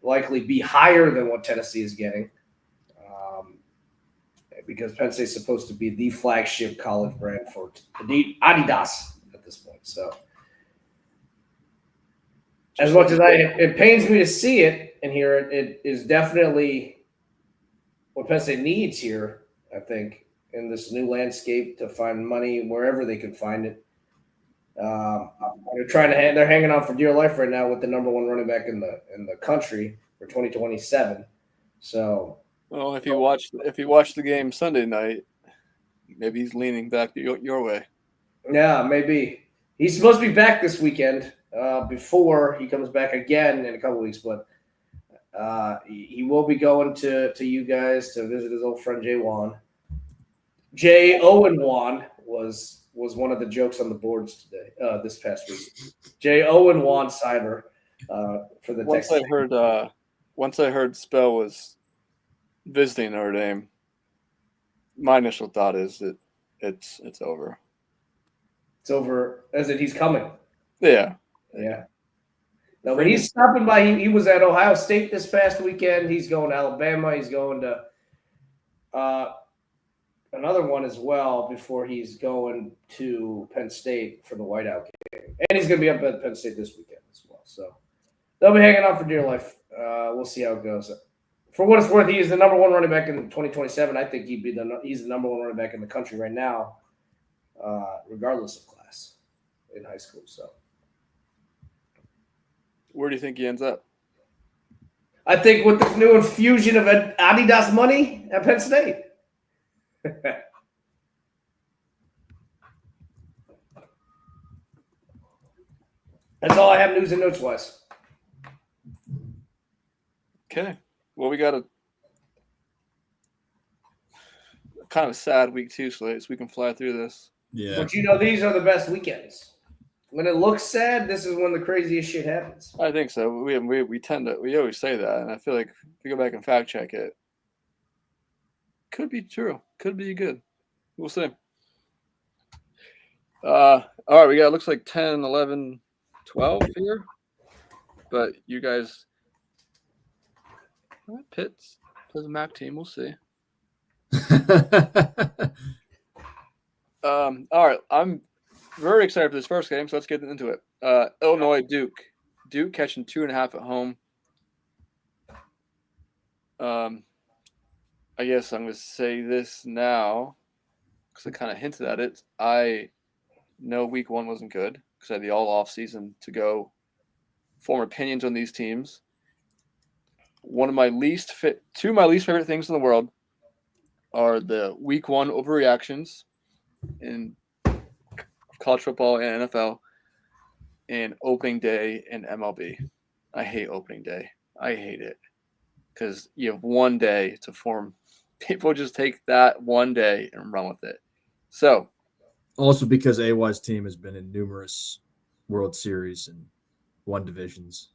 likely be higher than what Tennessee is getting, because Penn State is supposed to be the flagship college brand for Adidas at this point. So as much as it pains me to see it and hear it, it is definitely what Penn State needs here, I think, in this new landscape, to find money wherever they can find it. They're hanging on for dear life right now with the number 1 running back in the country for 2027. So, well, if you watch the game Sunday night, maybe he's leaning back your way. Yeah, maybe he's supposed to be back this weekend before he comes back again in a couple weeks, but. He will be going to you guys to visit his old friend Jay Wan. Jay Owen Wan was one of the jokes on the boards today, this past week. Jay Owen Wan Cyber for the Texas. Once I heard Spell was visiting Notre Dame, my initial thought is that it's over. It's over as in he's coming. Yeah. Yeah. No, but he's stopping by. He was at Ohio State this past weekend. He's going to Alabama. He's going to another one as well before he's going to Penn State for the whiteout game. And he's going to be up at Penn State this weekend as well. So they'll be hanging on for dear life. We'll see how it goes. for what it's worth, he is the number one running back in 2027. I think he's the number one running back in the country right now, regardless of class in high school. So, Where do you think he ends up? I think with this new infusion of Adidas money at Penn State. That's all I have news and notes wise. Okay. Well, we got a kind of a sad week 2 slate, so we can fly through this. Yeah. But these are the best weekends. When it looks sad, this is when the craziest shit happens. I think so. We always say that, and I feel like if we go back and fact check it, could be true. Could be good. We'll see. All right, we got looks like 10, 11, 12 here. But you guys, Pitts plays a MAC team. We'll see. All right, I'm very excited for this first game, so let's get into it. Illinois, Duke. Duke catching 2.5 at home. I guess I'm going to say this now because I kind of hinted at it. I know week 1 wasn't good because I had the all-off season to go form opinions on these teams. Two of my least favorite things in the world are the week 1 overreactions in college football and NFL and opening day in MLB. I hate opening day. I hate it because you have one day to form. People just take that one day and run with it. So, also because AY's team has been in numerous World Series and won divisions.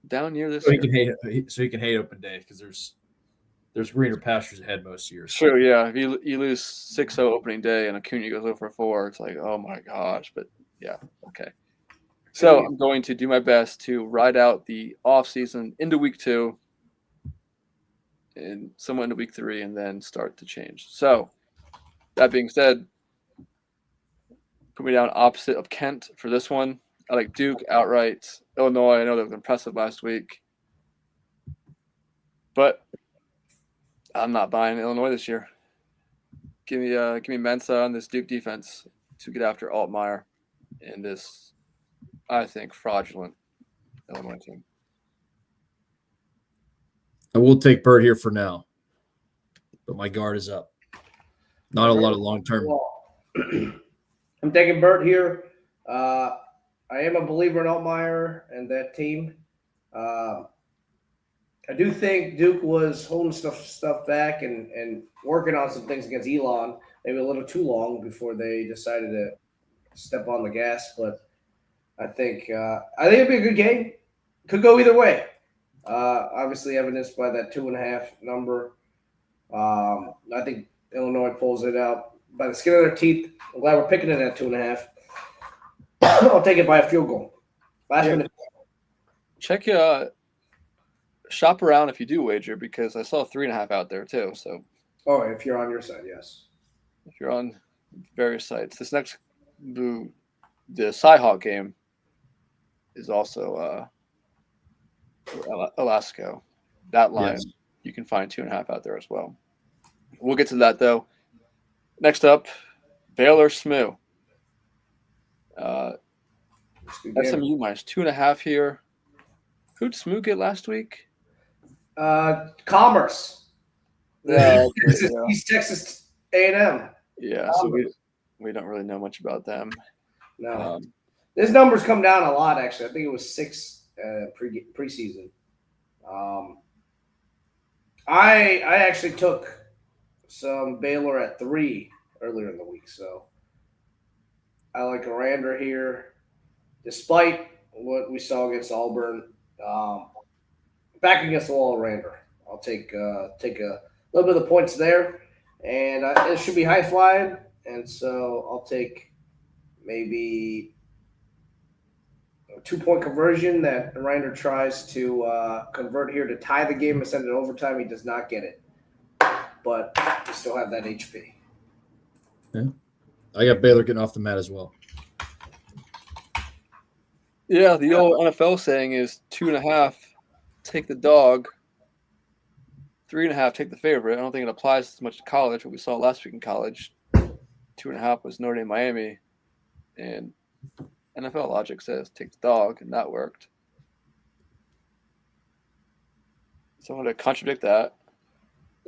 Down near this. So he can hate open day because there's greener pastures ahead most years. True, yeah. If you lose 6-0 opening day and Acuna goes 0-4, it's like, oh my gosh. But yeah, okay. So I'm going to do my best to ride out the off season into week 2 and somewhat into week 3 and then start to change. So that being said, put me down opposite of Kent for this one. I like Duke outright. Illinois, I know they were impressive last week. But I'm not buying Illinois this year. Give me Mensa on this Duke defense to get after Altmaier and this, I think, fraudulent Illinois team. I will take Bird here for now, but my guard is up. Not a lot of long-term. I'm taking Burt here. I am a believer in Altmaier and that team. I do think Duke was holding stuff back and working on some things against Elon, maybe a little too long before they decided to step on the gas. But I think it'd be a good game. Could go either way. Obviously evidenced by that 2.5 number. I think Illinois pulls it out by the skin of their teeth. I'm glad we're picking it at 2.5. I'll take it by a field goal. Last minute. Check shop around if you do wager because I saw 3.5 out there too. So, if you're on your side, yes. If you're on various sites, this next the Cyhawk game is also Alaska. That line you can find 2.5 out there as well. We'll get to that though. Next up, Baylor SMU. SMU minus 2.5 here. Who'd SMU get last week? Commerce. Yeah, East Texas A&M. Yeah, so we don't really know much about them. No. This number's come down a lot, actually. I think it was 6 preseason. I actually took some Baylor at 3 earlier in the week, so I like Arander here, despite what we saw against Auburn. Back against the wall, Arander. I'll take a little bit of the points there, and it should be high flying, and so I'll take maybe a 2-point conversion that Arander tries to convert here to tie the game and send it overtime. He does not get it, but we still have that HP. Yeah, I got Baylor getting off the mat as well. Yeah, the old NFL saying is 2.5. Take the dog. 3.5, take the favorite. I don't think it applies as much to college. What we saw last week in college, 2.5 was Notre Dame, Miami, and NFL logic says take the dog, and that worked. So I'm going to contradict that.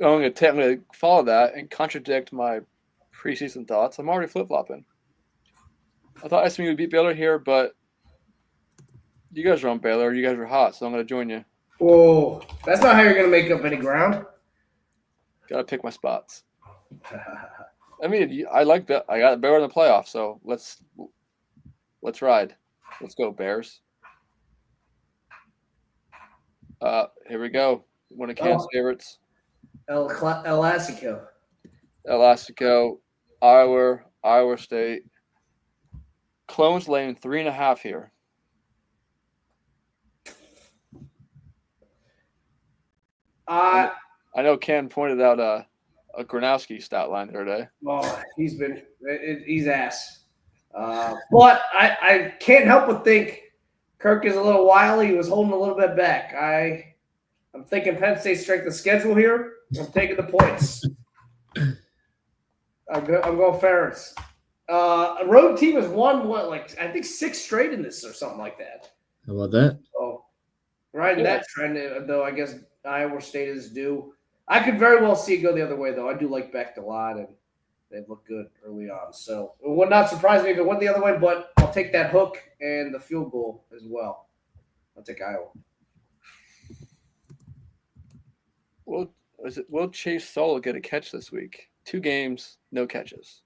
I'm going to follow that and contradict my preseason thoughts. I'm already flip-flopping. I thought SMU would beat Baylor here, but you guys are on Baylor. You guys are hot, so I'm going to join you. Whoa, that's not how you're going to make up any ground. Got to pick my spots. I mean, I got Baylor in the playoffs, so let's ride. Let's go, Bears. Here we go. One of Cam's favorites. El Clasico. Elastico, Iowa State. Clones laying 3.5 here. I know Ken pointed out a Gronowski stat line the other day. Oh, he's ass. But I can't help but think Kirk is a little wily. He was holding a little bit back. I'm thinking Penn State strength of schedule here. I'm taking the points. I'm going Ferris. A road team has won I think 6 straight in this or something like that. How about that? Oh, right in that trend, though. I guess Iowa State is due. I could very well see it go the other way, though. I do like Becht a lot, and they look good early on. So it would not surprise me if it went the other way, but I'll take that hook and the field goal as well. I'll take Iowa. Will Chase Solo get a catch this week? 2 games, no catches.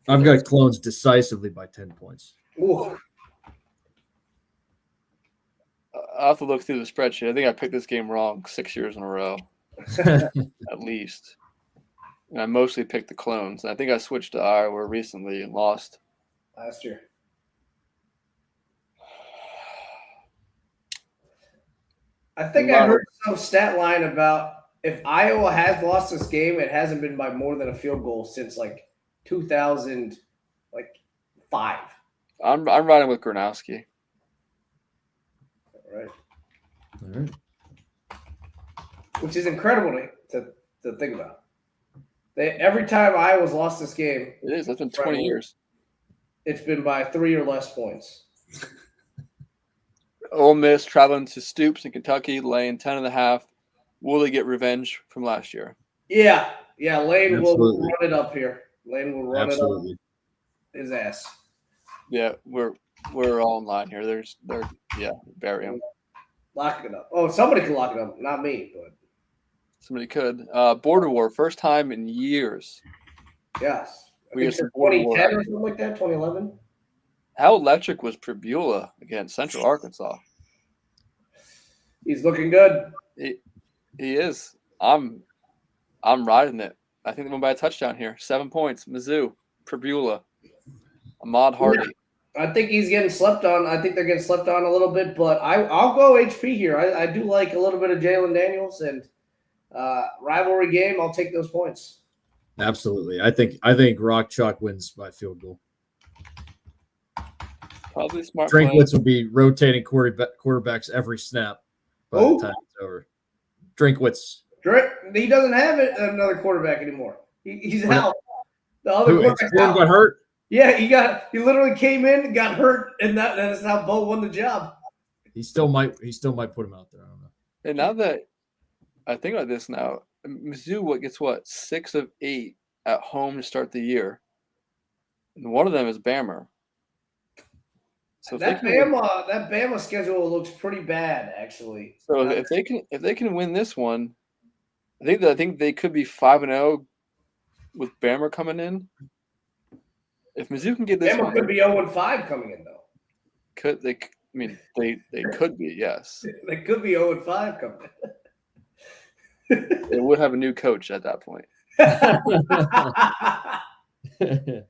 I've got Clones decisively by 10 points. Ooh. I'll have to look through the spreadsheet. I think I picked this game wrong 6 years in a row, at least. And I mostly picked the Clones. I think I switched to Iowa recently and lost. Last year. I think I heard some stat line about if Iowa has lost this game, it hasn't been by more than a field goal since 2005. I'm riding with Gronowski. Right. All right. Which is incredible to think about. Every time Iowa's lost this game, It is. That's been 20 years. It's been by 3 or less points. Ole Miss traveling to Stoops in Kentucky, laying 10.5. Will they get revenge from last year? Yeah. Lane Absolutely. will run it up here. Lane will run it up his ass. Yeah, we're all in line here. Bury him. Lock it up. Oh, somebody can lock it up. Not me, but Somebody could. Border War, first time in years. yes. We have some 2010 or something like that. 2011. How electric was Pribula against Central Arkansas? He's looking good. He is. I'm riding it. I think they won by a touchdown here. 7 points. Mizzou, Pribula, Ahmad Hardy. Yeah. I think he's getting slept on. I think they're getting slept on a little bit, but I'll go HP here. I do like a little bit of Jalen Daniels and rivalry game. I'll take those points. Absolutely. I think Rock Chalk wins by field goal. Probably smart. Drinkwitz will be rotating quarterbacks every snap by the time it's over. Drinkwitz. He doesn't have another quarterback anymore. He's out. The other quarterback got hurt. Yeah, he literally came in, got hurt, and that's how Bo won the job. He still might put him out there. I don't know. And now that I think about this now, Mizzou gets 6 of 8 at home to start the year, and one of them is Bammer. So that Bama schedule looks pretty bad, actually. So if they can win this one, I think they could be 5-0 with Bammer coming in. If Mizzou can get this Bama one, could be 0-5 coming in though. Could they? I mean, they could be. Yes, they could be 0-5 coming in. They would have a new coach at that point. There's a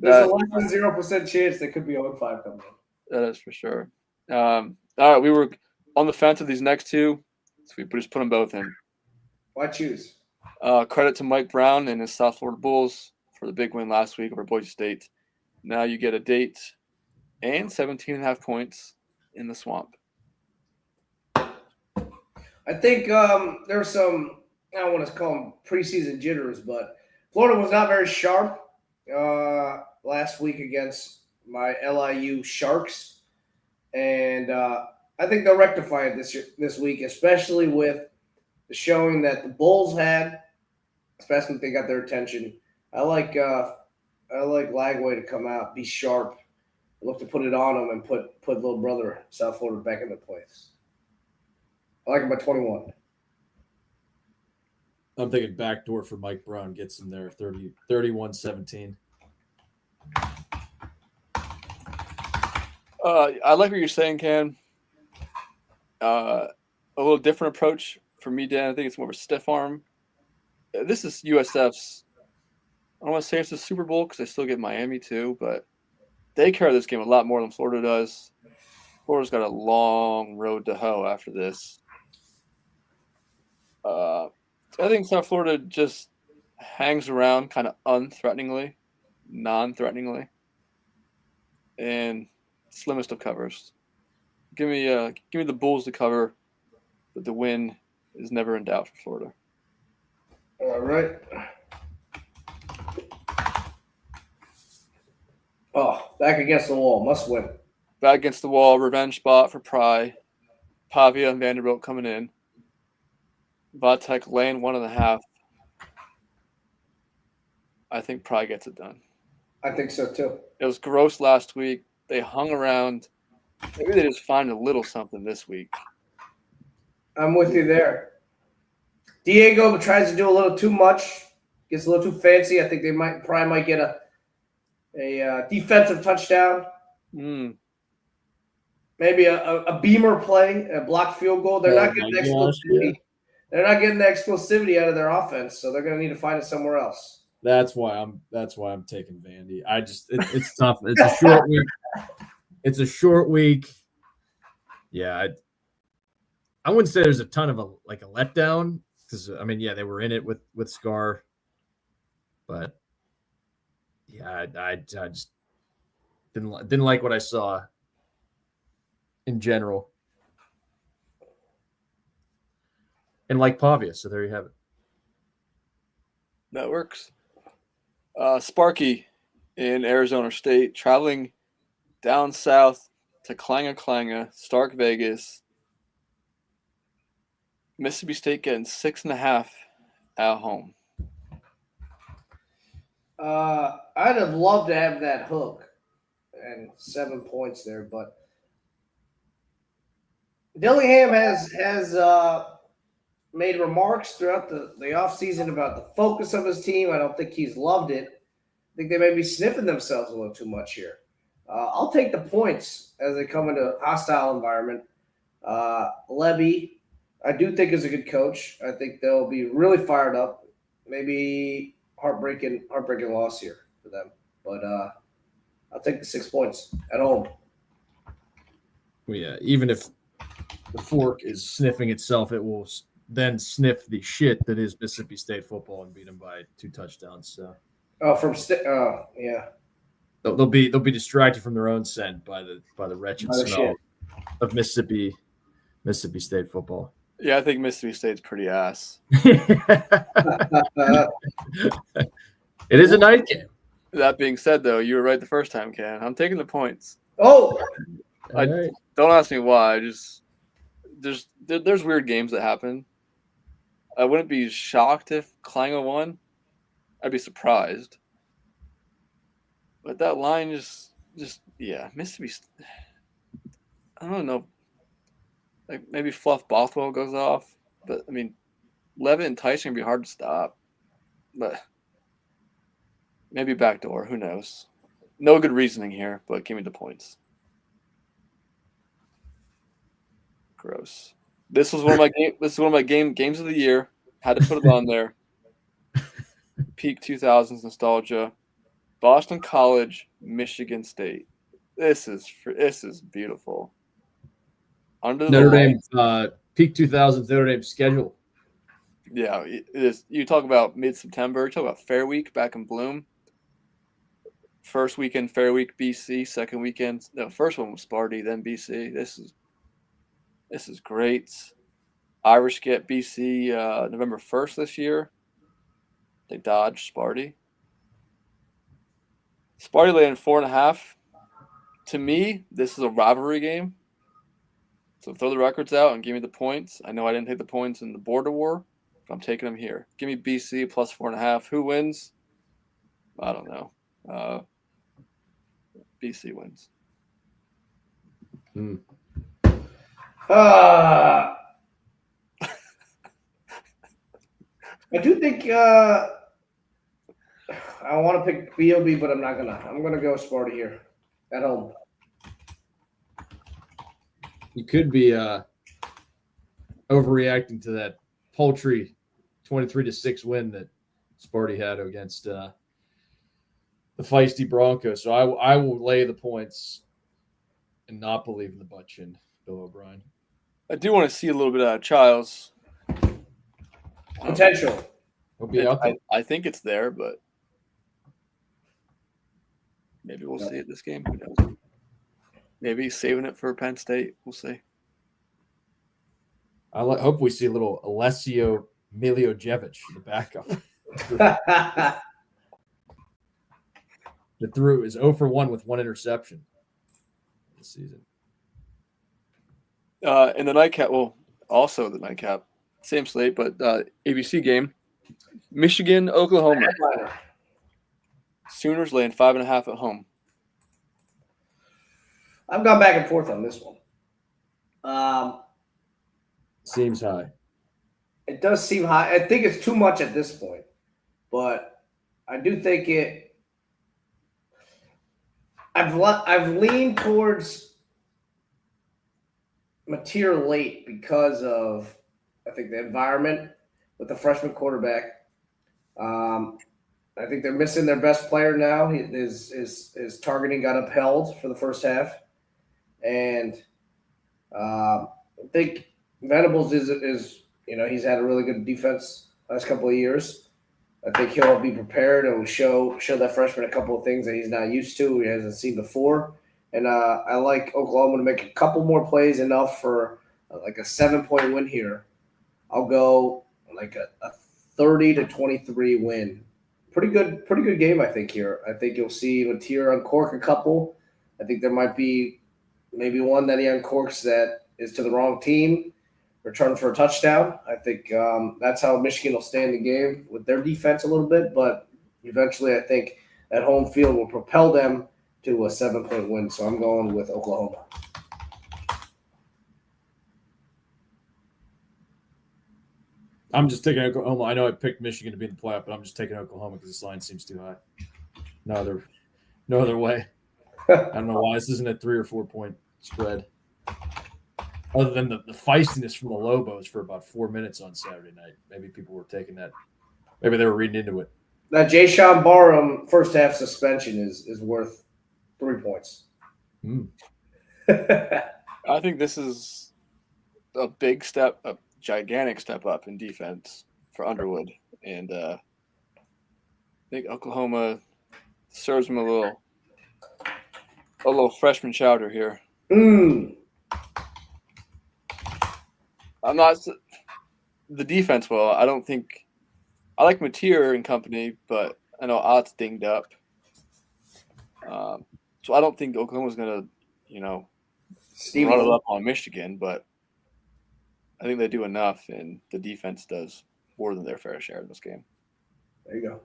less than 0% chance they could be 0-5 coming in. That is for sure. All right, we were on the fence of these next two, so we just put them both in. Why choose? Credit to Mike Brown and his South Florida Bulls for the big win last week over Boise State. Now you get a date and 17.5 points in the swamp. I I think there's some, I don't want to call them preseason jitters, but Florida was not very sharp last week against my LIU Sharks. And I think they'll rectify it this week, especially with the showing that the Bulls had, especially if they got their attention. I like Lagway to come out, be sharp, look to put it on him, and put little brother South Florida back into place. I like him by 21. I'm thinking backdoor for Mike Brown gets him there 31-17. I like what you're saying, Ken. A little different approach for me, Dan. I think it's more of a stiff arm. This is USF's. I don't want to say it's the Super Bowl because they still get Miami too, but they carry this game a lot more than Florida does. Florida's got a long road to hoe after this. I think South Florida just hangs around kind of unthreateningly, non-threateningly, and slimmest of covers. Give me the Bulls to cover, but the win is never in doubt for Florida. All right. Oh, back against the wall, must win. Back against the wall, revenge spot for Pry. Pavia and Vanderbilt coming in. Vatek laying 1.5. I think Pry gets it done. I think so too. It was gross last week. They hung around. Maybe they just find a little something this week. I'm with you there. Diego tries to do a little too much, gets a little too fancy. I think Pry might get a defensive touchdown. Maybe a beamer play, a blocked field goal. They're not getting the explosivity. Yeah. They're not getting the explosivity out of their offense, so they're going to need to find it somewhere else. That's why I'm taking Vandy. It's tough. It's a short week. It's a short week. Yeah, I wouldn't say there's a ton of a letdown because they were in it with Scar, but yeah, I just didn't like what I saw in general. And like Pavia, so there you have it. That works. Sparky in Arizona State, traveling down south to Klanga, Stark Vegas. Mississippi State getting 6.5 at home. I'd have loved to have that hook and 7 points there, but Dillingham has made remarks throughout the offseason about the focus of his team. I don't think he's loved it. I think they may be sniffing themselves a little too much here. I'll take the points as they come into a hostile environment. Levy, I do think is a good coach. I think they'll be really fired up. Maybe heartbreaking loss here for them. But I'll take the 6 points at home. Well, yeah, even if the fork is sniffing itself, it will then sniff the shit that is Mississippi State football and beat them by 2 touchdowns. So, yeah, they'll be distracted from their own scent by the wretched smell of Mississippi State football. Yeah, I think Mississippi State's pretty ass. It is a night game. That being said, though, you were right the first time, Ken. I'm taking the points. Oh, right. Don't ask me why. There's weird games that happen. I wouldn't be shocked if Klanga won. I'd be surprised. But that line Mississippi. I don't know. Like maybe Fluff Bothwell goes off, but I mean, Levitt and Tyson would be hard to stop. But maybe backdoor. Who knows? No good reasoning here, but give me the points. Gross. This was one of my games of the year. Had to put it on there. Peak 2000s nostalgia. Boston College, Michigan State. This is beautiful. Under the Notre Dame peak 2000s Notre Dame schedule. Yeah, it is. You talk about mid-September. You talk about Fair Week back in Bloom. First weekend, Fair Week, BC. Second weekend, no, first one was Sparty, then BC. This is great. Irish get BC November 1st this year. They dodged Sparty. Sparty laying 4.5. To me, this is a rivalry game. So throw the records out and give me the points. I know I didn't take the points in the border war, but I'm taking them here. Give me BC plus 4.5. Who wins? I don't know. BC wins. I do think I want to pick BOB, but I'm not gonna. I'm gonna go Sparty here at home. You could be overreacting to that paltry 23-6 win that Sparty had against the feisty Broncos. So I will lay the points and not believe in the butt chin, Bill O'Brien. I do want to see a little bit out of Childs. Potential. He'll be out there. I think it's there, but maybe we'll see it this game. Who knows? Maybe he's saving it for Penn State. We'll see. I hope we see a little Alessio Miliojevic, the backup. That threw is 0 for 1 with 1 interception this season. In the nightcap, well, also the nightcap, same slate, but ABC game, Michigan, Oklahoma. Sooners laying 5.5 at home. I've gone back and forth on this one. Seems high. It does seem high. I think it's too much at this point, but I do think it. I've leaned towards Mateer late because of I think the environment with the freshman quarterback. I think they're missing their best player now. His targeting got upheld for the first half, and I think Venables is he's had a really good defense last couple of years. I think he'll be prepared and show that freshman a couple of things that he's not used to, he hasn't seen before. And I like Oklahoma to make a couple more plays, enough for like a 7-point win here. I'll go like a 30-23 win. Pretty good game, I think, here. I think you'll see Mateer uncork a couple. I think there might be maybe one that he uncorks that is to the wrong team, return for a touchdown. I think that's how Michigan will stay in the game with their defense a little bit, but eventually I think that home field will propel them to a 7-point win. So I'm going with Oklahoma. I'm just taking Oklahoma. I know I picked Michigan to be in the playoff, but I'm just taking Oklahoma because this line seems too high. No other way. I don't know why this isn't a 3 or 4 point spread. Other than the feistiness from the Lobos for about 4 minutes on Saturday night. Maybe people were taking that. Maybe they were reading into it. That Jayshon Barham first half suspension is worth 3 points. I think this is a big step, a gigantic step up in defense for Underwood. And I think Oklahoma serves him a little freshman chowder here. I'm not the defense. Well, I don't think I like Mateer and company, but I know Ott's dinged up. So I don't think Oklahoma's gonna, run it up on Michigan, but I think they do enough, and the defense does more than their fair share in this game. There you go.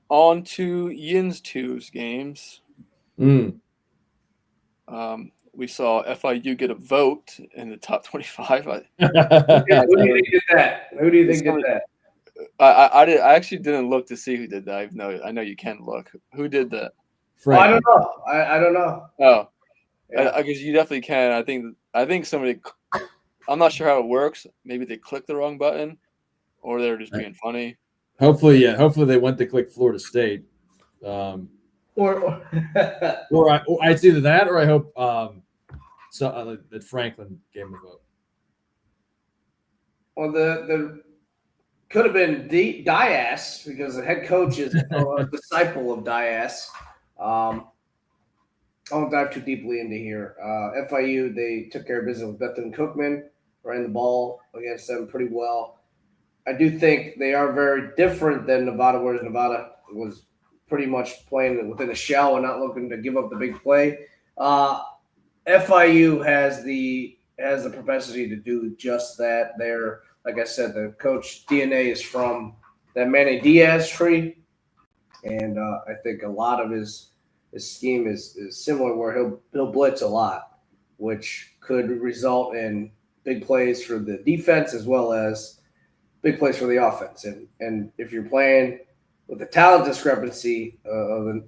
On to Yin's 2's games. We saw FIU get a vote in the top 25. Who do you think did that? Who do you think did that? I actually didn't look to see who did that. I know you can look. Who did that? I don't know. I don't know. Oh, Yeah. I guess you definitely can. I think somebody. I'm not sure how it works. Maybe they clicked the wrong button, or they're just being funny. Hopefully they went to click Florida State. Or It's either that or I hope that Franklin gave him a vote. Well, the could have been Dias because the head coach is a disciple of Dias. I won't dive too deeply into here. FIU, they took care of business with Bethune Cookman, ran the ball against them pretty well. I do think they are very different than Nevada, whereas Nevada was pretty much playing within a shell and not looking to give up the big play. FIU has the propensity to do just that. They're, like I said, the coach DNA is from that Manny Diaz tree, and I think a lot of his scheme is similar, where he'll blitz a lot, which could result in big plays for the defense as well as big plays for the offense. And if you're playing with the talent discrepancy of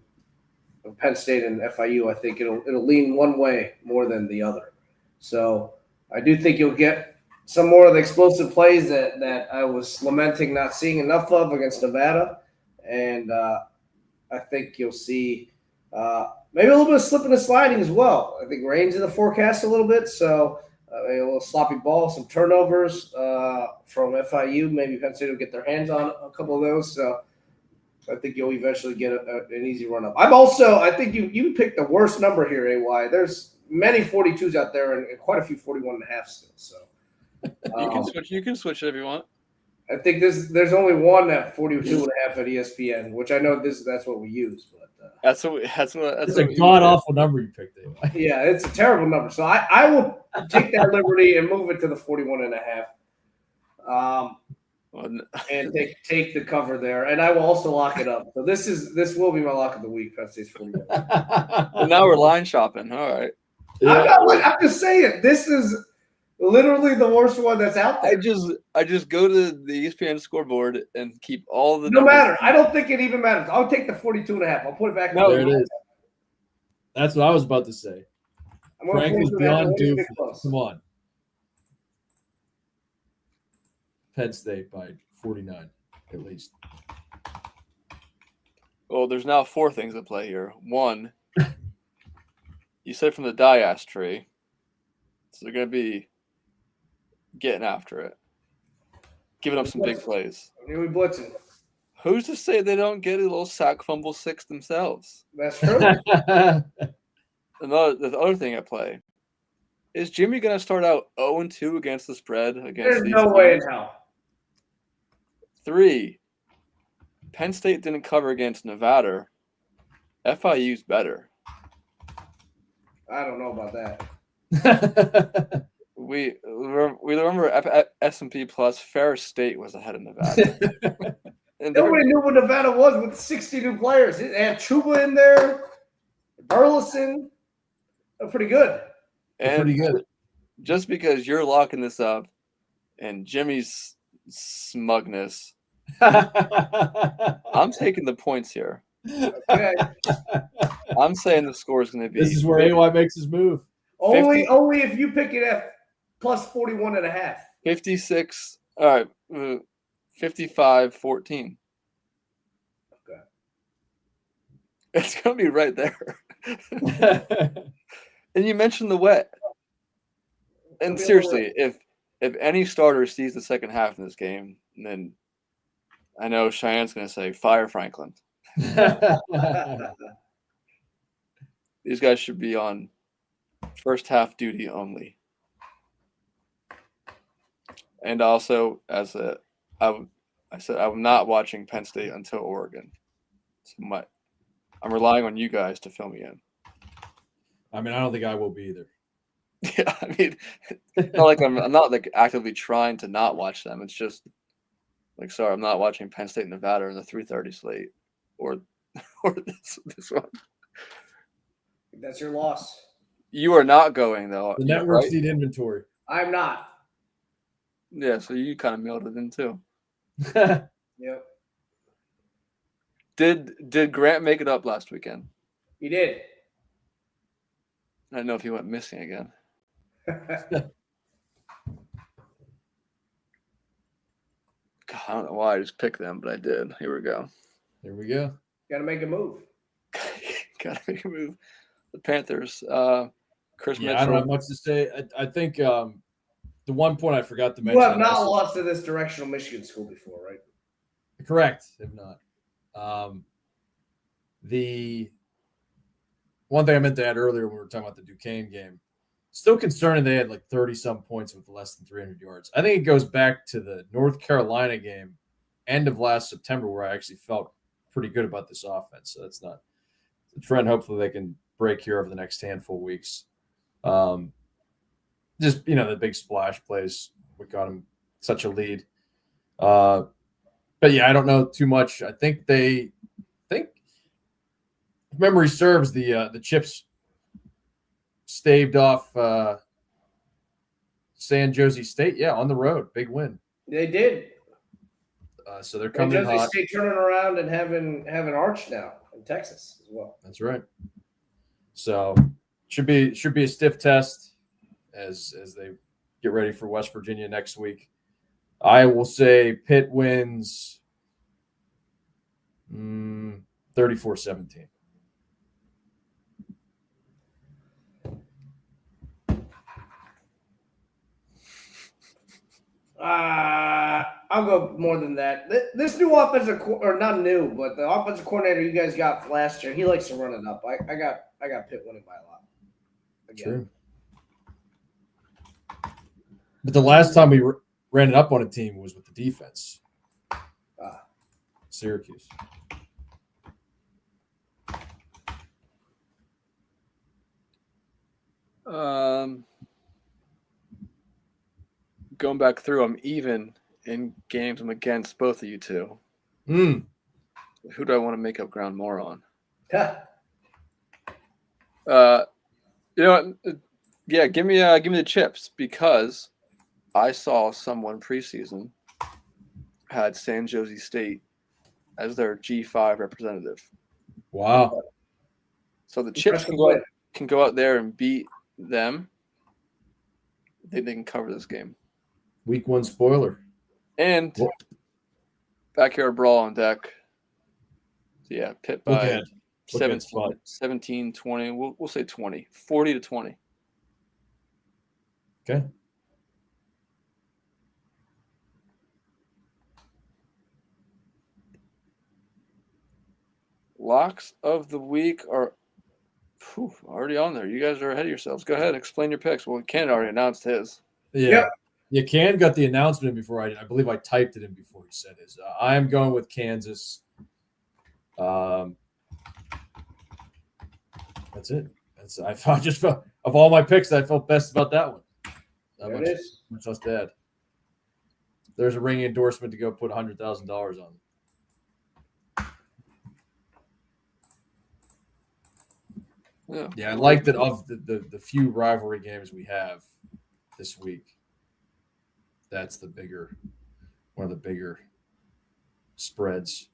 Penn State and FIU, I think it'll lean one way more than the other. So I do think you'll get some more of the explosive plays that I was lamenting not seeing enough of against Nevada, and I think you'll see maybe a little bit of slipping and sliding as well. I think rain's in the forecast a little bit, so a little sloppy ball, some turnovers from FIU. Maybe Penn State will get their hands on a couple of those. So I think you'll eventually get an easy run up. I think you picked the worst number here, AY. There's many 42s out there and quite a few 41.5 still. So You can switch it if you want. I think there's only one at 42.5 at ESPN, which I know that's what we use, but That's It's a god awful number you picked. Anyway. yeah, it's a terrible number. So I will take that liberty and move it to the 41.5. And take the cover there, and I will also lock it up. So this will be my lock of the week. Penn State's 41. Well, now we're line shopping. All right. Yeah. I'm just saying this is literally the worst one that's out there. I just go to the ESPN scoreboard and keep all the. No matter. I don't think it even matters. I'll take the 42.5. I'll put it back. No, there it is. That's what I was about to say. Frank was beyond due. Come on. Penn State by 49, at least. Well, there's now 4 things at play here. One, you said from the Diaz tree, so they're going to be getting after it, giving up some big plays. Here we blitzing. Who's to say they don't get a little sack fumble 6 themselves? That's true. The other thing at play is Jimmy going to start out 0-2 against the spread against. There's these no teams? way in hell. 3, Penn State didn't cover against Nevada. FIU's better. I don't know about that. We remember S&P Plus. Ferris State was ahead of Nevada. And Nobody knew what Nevada was with 60 new players. They had Chuba in there, Burleson. They're pretty good. Pretty good. Just because you're locking this up and Jimmy's smugness, I'm taking the points here. Okay. I'm saying the score is going to be. This is where AY makes his move. Only if you pick it at plus 41.5. 56. All right. 55-14. Okay. It's going to be right there. And you mentioned the wet. And seriously, if any starter sees the second half in this game, then I know Cheyenne's going to say, fire Franklin. These guys should be on first half duty only. And also, I said I'm not watching Penn State until Oregon. So I'm relying on you guys to fill me in. I mean, I don't think I will be either. Yeah, I mean, it's not like I'm not like actively trying to not watch them. It's just like, sorry, I'm not watching Penn State Nevada in the 3:30 slate or this one. That's your loss. You are not going though. The networks right? need inventory. I'm not. Yeah, so you kind of mailed it in too. Yep. Did Grant make it up last weekend? He did. I don't know if he went missing again. God, I don't know why I just picked them, but I did. Here we go. There we go. Got to make a move. Gotta make a move. The Panthers. Chris Mitchell. I don't have much to say. I think the one point I forgot to You mention. have not lost to this directional Michigan school before, right? Correct. If not, the one thing I meant to add earlier when we were talking about the Duquesne game, still concerning they had like 30-some points with less than 300 yards. I think it goes back to the North Carolina game, end of last September, where I actually felt pretty good about this offense. So that's not the trend. Hopefully they can break here over the next handful of weeks. Just, the big splash plays, we got them such a lead. But yeah, I don't know too much. I think if memory serves, the Chips staved off San Jose State. Yeah, on the road, big win. They did. So they're And coming in Jose hot. State turning around and having Arch now in Texas as well. That's right. So should be a stiff test as they get ready for West Virginia next week. I will say Pitt wins 34-17. I'll go more than that. This new offensive, or not new, but the offensive coordinator you guys got last year, he likes to run it up. I got Pitt winning by a lot. Again. True. But the last time we ran it up on a team was with the defense. Syracuse. Going back through, I'm even in games. I'm against both of you two. Mm. Who do I want to make up ground more on? Yeah, give me the Chips, because I saw someone preseason had San Jose State as their G5 representative. Wow. So the Chips can go out there and beat them. They can cover this game. Week 1 spoiler. And backyard brawl on deck. So yeah, Pitt by 17, 20. We'll say 20. 40-20. Okay. Locks of the week are already on there. You guys are ahead of yourselves. Go ahead, explain your picks. Well, Ken already announced his. Yeah. Yep. Yeah, Ken got the announcement before I believe I typed it in before he said his. I am going with Kansas. That's it. I just felt, of all my picks, I felt best about that one. There it is. Much less to add. There's a ring endorsement to go put $100,000 on. Yeah, I like that of the few rivalry games we have this week. That's one of the bigger spreads.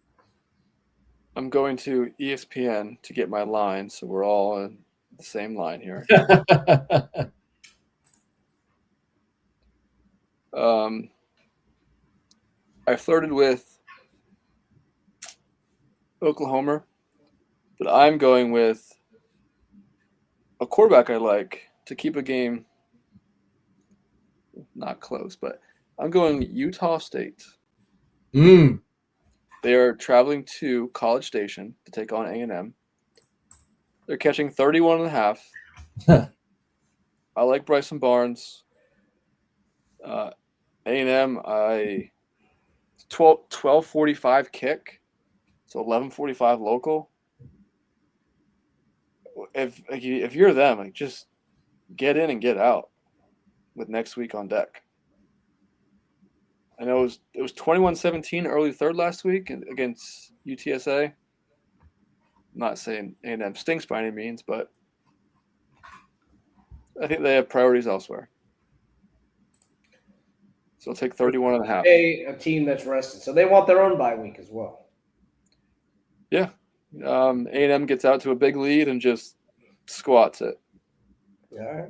I'm going to ESPN to get my line, so we're all on the same line here. I flirted with Oklahoma, but I'm going with a quarterback I like to keep a game not close, but I'm going Utah State. Mm. They are traveling to College Station to take on A&M. They're catching 31.5. I like Bryson Barnes. A&M, 12:45 kick, so 11:45 local. If you're them, like, just get in and get out with next week on deck. I know it was 21-17 early third last week against UTSA. I'm not saying A&M stinks by any means, but I think they have priorities elsewhere. So I'll take 31.5. A team that's rested, so they want their own bye week as well. Yeah. A&M gets out to a big lead and just squats it. All right.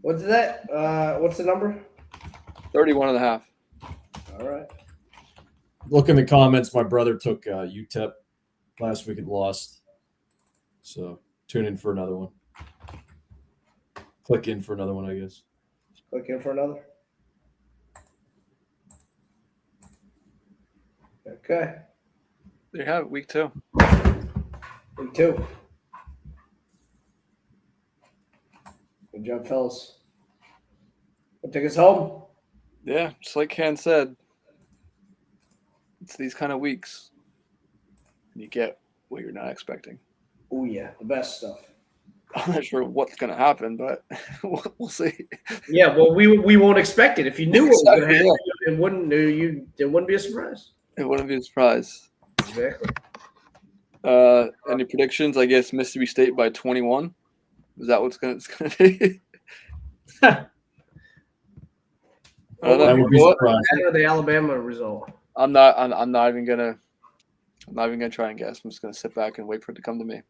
What's that? What's the number? 31.5. All right. Look in the comments. My brother took UTEP last week and lost. So tune in for another one. Click in for another one, I guess. Click in for another. Okay. There you have it, week 2. Me too. Good job, fellas. We'll take us home. Yeah, just like Ken said, it's these kind of weeks. You get what you're not expecting. Oh yeah, the best stuff. I'm not sure what's going to happen, but we'll see. Yeah, well, we won't expect it. If you knew what was going to Exactly, happen, it wouldn't be a surprise. It wouldn't be a surprise. Exactly. Any predictions? I guess Mississippi State by 21. Is that what's it's going to be? I don't know. That would be surprising. Add the Alabama result. I'm not even gonna try and guess. I'm just gonna sit back and wait for it to come to me.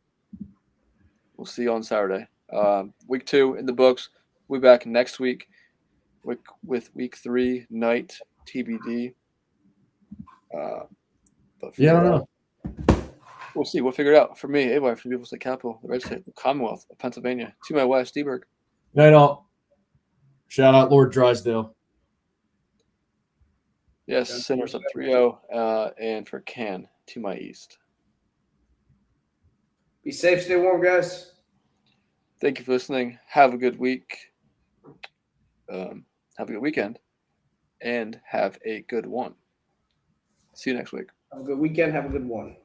We'll see you on Saturday. Week 2 in the books. We'll be back next week with week 3 night TBD. But Yeah, I don't know. We'll see. We'll figure it out. For me, Avoy from the People's State Capital, the Red State, the Commonwealth of Pennsylvania. To my west, Deberg. Night all. Shout out Lord Drysdale. Yes, Sinners up 3-0. And for Can, to my east. Be safe, stay warm, guys. Thank you for listening. Have a good week. Have a good weekend. And have a good one. See you next week. Have a good weekend. Have a good one.